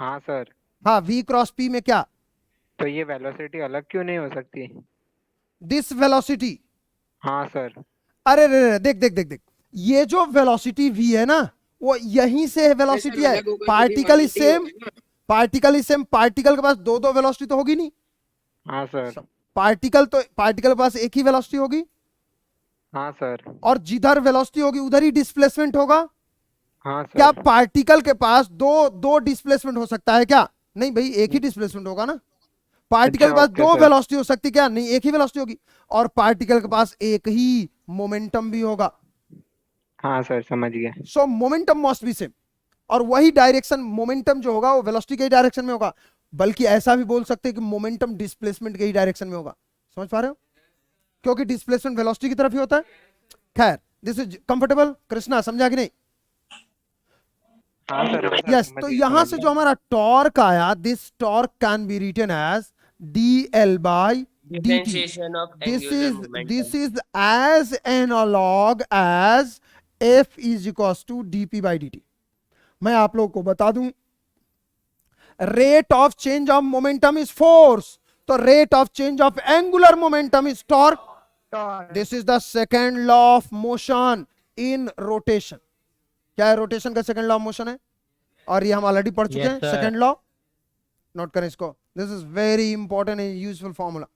Speaker 3: हाँ सर।
Speaker 1: हाँ v क्रॉस p में क्या?
Speaker 3: तो ये वेलोसिटी अलग क्यों नहीं हो सकती?
Speaker 1: दिस वेलोसिटी,
Speaker 3: हाँ सर।
Speaker 1: अरे रे रे, देख देख देख देख, ये जो वेलोसिटी v है ना, वो यहीं से वेलोसिटी है।
Speaker 2: अलग होगा,
Speaker 1: पार्टिकल इज
Speaker 2: क्योंकि
Speaker 1: सेम,
Speaker 2: होगा ना।
Speaker 1: पार्टिकल इज सेम, पार्टिकल के पास दो दो वेलोसिटी तो होगी नहीं।
Speaker 3: हाँ सर।
Speaker 1: पार्टिकल के पास एक ही वेलोसिटी होगी,
Speaker 3: हाँ सर।
Speaker 1: और जिधर वेलोसिटी होगी उधर ही डिस्प्लेसमेंट होगा।
Speaker 3: हाँ सर।
Speaker 1: क्या पार्टिकल के पास दो डिस्प्लेसमेंट हो सकता है क्या? नहीं भाई, एक ही डिस्प्लेसमेंट होगा ना। पार्टिकल के पास
Speaker 3: ओके
Speaker 1: दो
Speaker 3: सर।
Speaker 1: वेलोसिटी हो सकती है क्या? नहीं, एक ही वेलोसिटी होगी। और पार्टिकल के पास एक ही मोमेंटम भी होगा।
Speaker 3: हाँ सर समझ गया।
Speaker 1: सो मोमेंटम मस्ट बी सेम, और वही डायरेक्शन, मोमेंटम जो होगा वो वेलोसिटी के ही डायरेक्शन में होगा। बल्कि ऐसा भी बोल सकते हैं कि मोमेंटम डिस्प्लेसमेंट के ही डायरेक्शन में होगा। समझ पा रहे हो? क्योंकि डिस्प्लेसमेंट वेलोसिटी की तरफ ही होता है। खैर, दिस इज कंफर्टेबल? कृष्णा समझा कि नहीं?
Speaker 3: हाँ सर। हाँ सर,
Speaker 1: यस,
Speaker 3: समझ
Speaker 1: तो
Speaker 3: गया,
Speaker 1: यहां
Speaker 3: समझ
Speaker 1: से
Speaker 3: गया।
Speaker 1: जो हमारा टॉर्क आया, this torque can be written as dl by dt.
Speaker 6: Differentiation of angular momentum.
Speaker 1: This is as analog as f is equals to dp by dt. मैं आप लोगों को बता दूं, rate of change of momentum is force, तो rate of change of angular momentum is torque. This is the second law of motion in rotation. क्या है rotation का सेकेंड लॉ ऑफ मोशन है, और ये हम ऑलरेडी पढ़ चुके
Speaker 7: Yes,
Speaker 1: हैं।
Speaker 7: sir.
Speaker 1: सेकेंड लॉ नोट करें इसको, this is very important and useful formula.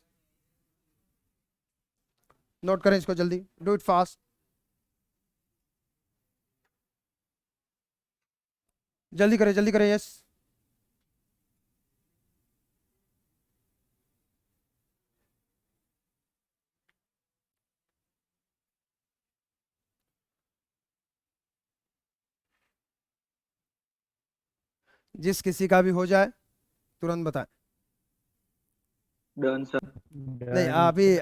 Speaker 1: Note करें इसको जल्दी, डू इट फास्ट, जल्दी करें यस। जिस किसी का भी हो जाए तुरंत बताएं।
Speaker 3: Done sir.
Speaker 1: नहीं,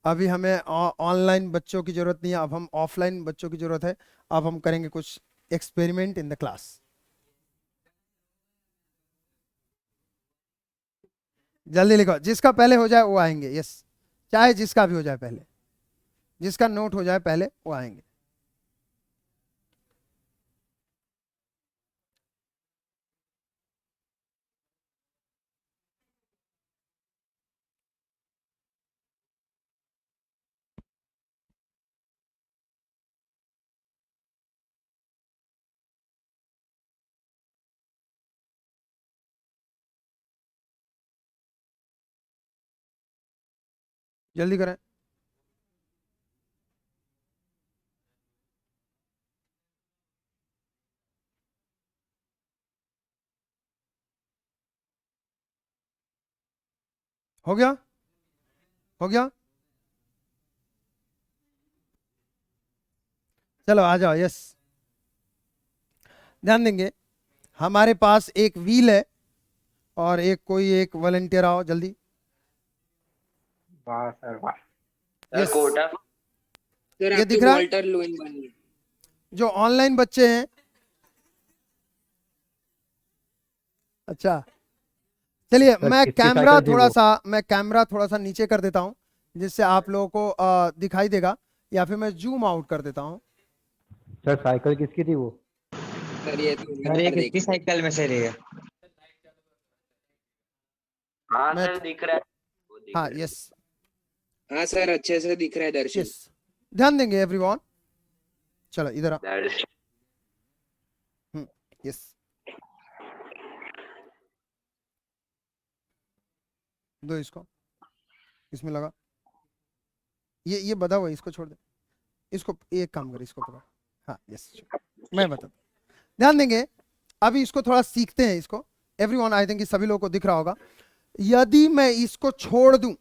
Speaker 1: अभी हमें ऑनलाइन बच्चों की जरूरत नहीं है, अब हम ऑफलाइन बच्चों की जरूरत है। अब हम करेंगे कुछ एक्सपेरिमेंट इन द क्लास। जल्दी लिखो, जिसका पहले हो जाए वो आएंगे। यस, चाहे जिसका भी हो जाए पहले, जिसका नोट हो जाए पहले वो आएंगे। जल्दी करें। हो गया, हो गया, चलो आ जाओ। यस, ध्यान देंगे, हमारे पास एक व्हील है और कोई एक वॉलंटियर आओ जल्दी।
Speaker 3: वाह सर वाह।
Speaker 5: Sir
Speaker 1: Yes.
Speaker 5: कोटा
Speaker 2: सर
Speaker 1: ये
Speaker 2: आपकी
Speaker 1: दिख रहा है?
Speaker 2: वॉल्टर लुइन बन गई।
Speaker 1: जो ऑनलाइन बच्चे हैं, अच्छा चलिए,
Speaker 7: सर,
Speaker 1: मैं
Speaker 7: किसकी
Speaker 1: कैमरा
Speaker 7: साइकिल थी
Speaker 1: थोड़ा
Speaker 7: वो?
Speaker 1: सा मैं कैमरा थोड़ा सा नीचे कर देता हूं, जिससे आप लोगों को दिखाई देगा, या फिर मैं जूम आउट कर देता हूं।
Speaker 7: सर साइकिल किसकी थी वो?
Speaker 2: सर ये तो
Speaker 4: सर ये किसकी साइकिल में से रही है?
Speaker 5: हाँ
Speaker 1: मैं-
Speaker 5: सर दिख रहा है, वो दिख
Speaker 1: हाँ
Speaker 5: रहा है।
Speaker 1: यस
Speaker 2: हाँ सर अच्छे से दिख रहा है दर्शन।
Speaker 1: यस, ध्यान देंगे एवरीवन। चलो इधर आ।
Speaker 5: That's-
Speaker 1: यस, दो इसको, इसमें लगा। ये बता हुआ, इसको छोड़ दे, इसको एक काम कर, इसको पकड़। हाँ यस, मैं बता, ध्यान देंगे। अभी इसको थोड़ा सीखते हैं इसको। एवरीवन, आई थिंक सभी लोगों को दिख रहा होगा। यदि मैं इसको छोड़ दूं,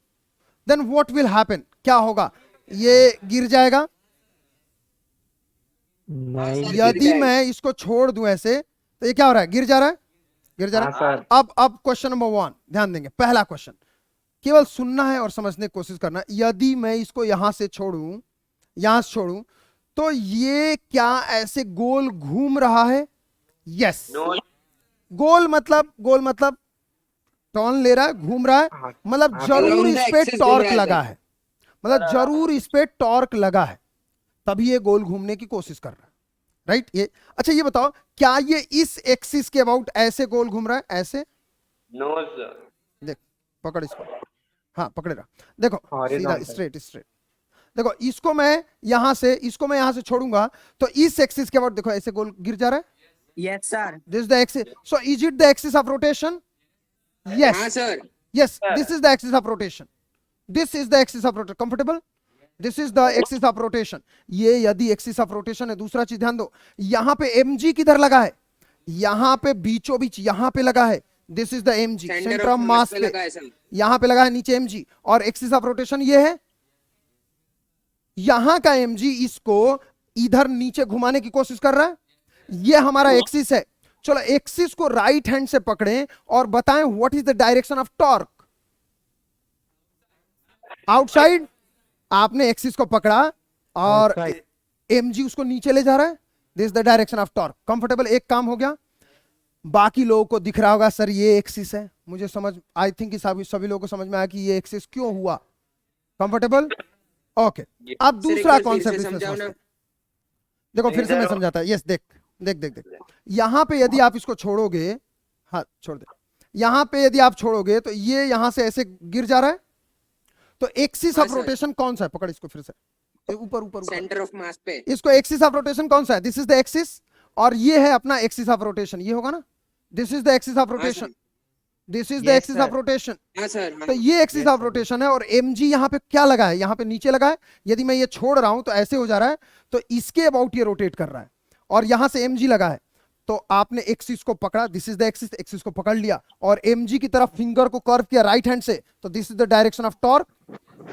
Speaker 1: देन व्हाट विल हैपन, क्या होगा? ये गिर जाएगा।
Speaker 7: नहीं,
Speaker 1: यदि मैं इसको छोड़ दूं ऐसे, तो ये क्या हो रहा है? गिर जा रहा है, गिर जा रहा है।
Speaker 3: हाँ सर।
Speaker 1: अब क्वेश्चन नंबर 1 ध्यान देंगे। पहला क्वेश्चन केवल सुनना है और समझने की कोशिश करना है। यदि मैं इसको यहां से छोड़ूं, यहां से छोड़ूं, तो ये क्या ऐसे गोल घूम रहा है? यस,
Speaker 5: No,
Speaker 1: गोल मतलब टर्न ले रहा है, घूम रहा है,
Speaker 3: हाँ,
Speaker 1: मतलब
Speaker 3: हाँ,
Speaker 1: जरूर
Speaker 2: around
Speaker 1: इस
Speaker 2: the
Speaker 1: पे
Speaker 2: axis घूम
Speaker 1: टॉर्क
Speaker 2: रहा है
Speaker 1: लगा
Speaker 2: सर।
Speaker 1: है, मतलब जरूर इस पे टॉर्क लगा है, तभी ये गोल घूमने की कोशिश कर रहा है। राइट? ये अच्छा, ये बताओ, क्या ये इस एक्सिस के अबाउट ऐसे गोल घूम रहा है? ऐसे
Speaker 5: no सर।
Speaker 1: देख, पकड़ इसको, हाँ पकड़े रहा। देखो सीधा
Speaker 3: Horizontal.
Speaker 1: Straight straight. देखो इसको मैं यहां से छोड़ूंगा, तो इस एक्सिस के अबाउट देखो ऐसे गोल गिर जा रहा है।
Speaker 4: Yes sir.
Speaker 1: This is the axis, so is it the axis of rotation?
Speaker 2: हाँ
Speaker 1: yes
Speaker 2: sir.
Speaker 1: yes, this is the axis of rotation, this is the axis of rotation, comfortable, this is the axis of rotation। ये यदि axis of rotation है। दूसरा चीज ध्यान दो, यहां पे mg किधर लगा है? यहां पे बीचों बीच यहां पे लगा है, this is the mg, centre of mass
Speaker 2: पे लगा है सर।
Speaker 1: यहां पे लगा है नीचे mg, और एक्सिस ऑफ रोटेशन ये है, यहां का mg इसको इधर नीचे घुमाने की कोशिश कर रहा है। ये हमारा एक्सिस है। चलो एक्सिस को राइट हैंड से पकड़ें और बताएं what is the direction of torque? Outside. आपने एक्सिस को पकड़ा और
Speaker 7: Outside.
Speaker 1: mg उसको नीचे ले जा रहा है, this is the direction of torque. Comfortable? एक काम हो गया। बाकी लोगों को दिख रहा होगा सर ये एक्सिस है, मुझे समझ, आई थिंक सभी लोगों को समझ में आया कि ये एक्सिस क्यों हुआ। कंफर्टेबल? ओके, अब
Speaker 2: सर, एक
Speaker 1: दूसरा
Speaker 2: बार फिर
Speaker 1: कॉन्सेप्ट
Speaker 2: से
Speaker 1: इसमें
Speaker 2: समझाओ
Speaker 1: समझते
Speaker 2: ना।
Speaker 1: हैं। देखो फिर से मैं समझाता हूं। यस, देख देख देख देख, यहां पे यदि आप इसको छोड़ोगे, हाँ छोड़ दे, यहां पे यदि आप छोड़ोगे तो ये यहां से ऐसे गिर जा रहा है। तो एक्सिस
Speaker 2: हाँ,
Speaker 1: ऑफ
Speaker 2: सर।
Speaker 1: रोटेशन कौन सा है? पकड़ इसको फिर से, ऊपर ऊपर ऊपर।
Speaker 2: सेंटर ऑफ मास पे।
Speaker 1: इसको एक्सिस ऑफ रोटेशन कौन सा है? दिस इज द एक्सिस, और ये है अपना एक्सिस ऑफ रोटेशन, ये होगा ना, this is the axis of rotation, this is the
Speaker 4: Yes,
Speaker 1: axis of
Speaker 4: sir.
Speaker 1: Rotation.
Speaker 2: हाँ सर। हाँ।
Speaker 1: तो ये एक्सिस ऑफ रोटेशन है, और mg यहाँ पे क्या लगा है? यहाँ पे नीचे लगा है। यदि मैं ये छोड़ रहा हूं तो ऐसे हो जा रहा है, तो इसके अबाउट ये रोटेट कर रहा है, और यहां से mg लगा है। तो आपने एक्सिस को पकड़ा, this is the axis, axis को पकड़ लिया और mg की तरफ फिंगर को कर्व किया राइट हैंड से, तो this is the direction of torque.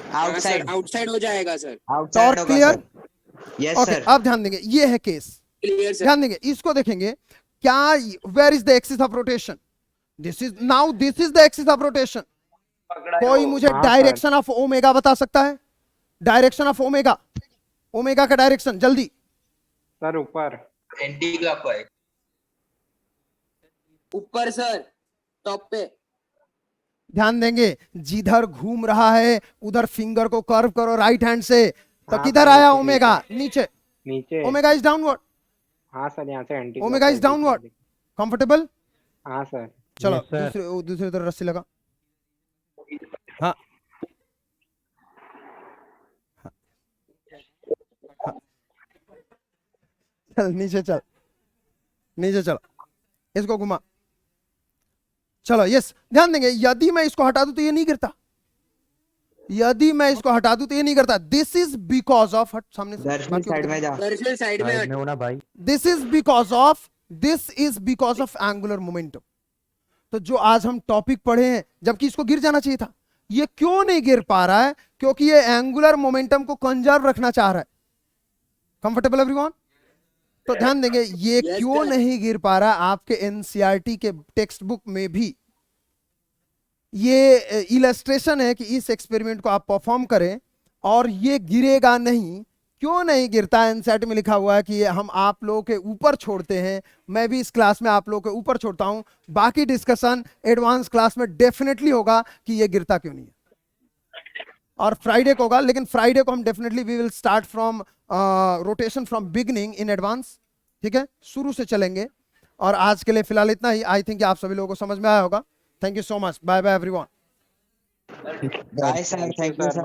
Speaker 2: हाँ सर,
Speaker 4: आउटसाइड।
Speaker 2: आउटसाइड हो जाएगा sir.
Speaker 4: Outside
Speaker 1: torque clear?
Speaker 4: Yes
Speaker 1: okay,
Speaker 4: sir.
Speaker 1: अब ध्यान देंगे, ये है केस।
Speaker 2: Clear sir.
Speaker 1: ध्यान देंगे, इसको देखेंगे। क्या, where is the axis of rotation? This is now, this is the axis of rotation. कोई मुझे
Speaker 3: हाँ,
Speaker 1: डायरेक्शन ऑफ ओमेगा बता सकता है? डायरेक्शन ऑफ ओमेगा, ओमेगा का डायरेक्शन जल्दी।
Speaker 3: सर ऊपर।
Speaker 6: Anticlockwise.
Speaker 2: ऊपर सर, टॉप पे।
Speaker 1: ध्यान देंगे, जिधर घूम रहा है उधर फिंगर को कर्व करो राइट हैंड से, तो
Speaker 3: हाँ,
Speaker 1: किधर
Speaker 3: सर,
Speaker 1: आया
Speaker 3: नीचे,
Speaker 1: ओमेगा? नीचे।
Speaker 3: नीचे।
Speaker 1: Omega is downward.
Speaker 3: हाँ सर, यहाँ से anti
Speaker 1: omega is downward. Comfortable?
Speaker 3: हाँ सर।
Speaker 1: चलो
Speaker 7: Yes, sir.
Speaker 1: दूसरी तरफ रस्सी लगा। हाँ हाँ। हाँ। चल नीचे, चल नीचे, चलो इसको घुमा। चलो यस, ध्यान देंगे, यदि मैं इसको हटा दूं तो ये नहीं गिरता, यदि मैं इसको हटा दूं तो ये नहीं करता। दिस इज बिकॉज ऑफ, हट सामने से,
Speaker 4: दर्शन साइड में जा।
Speaker 2: दर्शन साइड में
Speaker 7: साइड
Speaker 2: हट।
Speaker 7: में हो ना भाई।
Speaker 1: This is because of angular momentum. तो जो आज हम टॉपिक पढ़े हैं, जबकि इसको गिर जाना चाहिए था, ये क्यों नहीं गिर पा रहा है? क्योंकि ये एंगुलर मोमेंटम को कंजर्व रखना चाह रहा है। Comfortable everyone? तो ध्यान देंगे, ये
Speaker 2: Yes,
Speaker 1: क्यों
Speaker 2: sir.
Speaker 1: नहीं गिर पा रहा? आपके एनसीईआरटी के टेक्स्ट बुक में भी ये इलस्ट्रेशन है कि इस एक्सपेरिमेंट को आप परफॉर्म करें और ये गिरेगा नहीं। क्यों नहीं गिरता? एनसीईआरटी में लिखा हुआ है कि ये हम आप लोगों के ऊपर छोड़ते हैं। मैं भी इस क्लास में आप लोगों के ऊपर छोड़ता हूं, बाकी डिस्कशन एडवांस क्लास में डेफिनेटली होगा कि ये गिरता क्यों नहीं है, और फ्राइडे को होगा। लेकिन फ्राइडे को हम definitely we will start from rotation from beginning in advance. ठीक है, शुरू से चलेंगे। और आज के लिए फिलहाल इतना ही। आई थिंक आप सभी लोगों को समझ में आया होगा। Thank you so much. Bye bye everyone.
Speaker 4: Bye sir, thank you sir.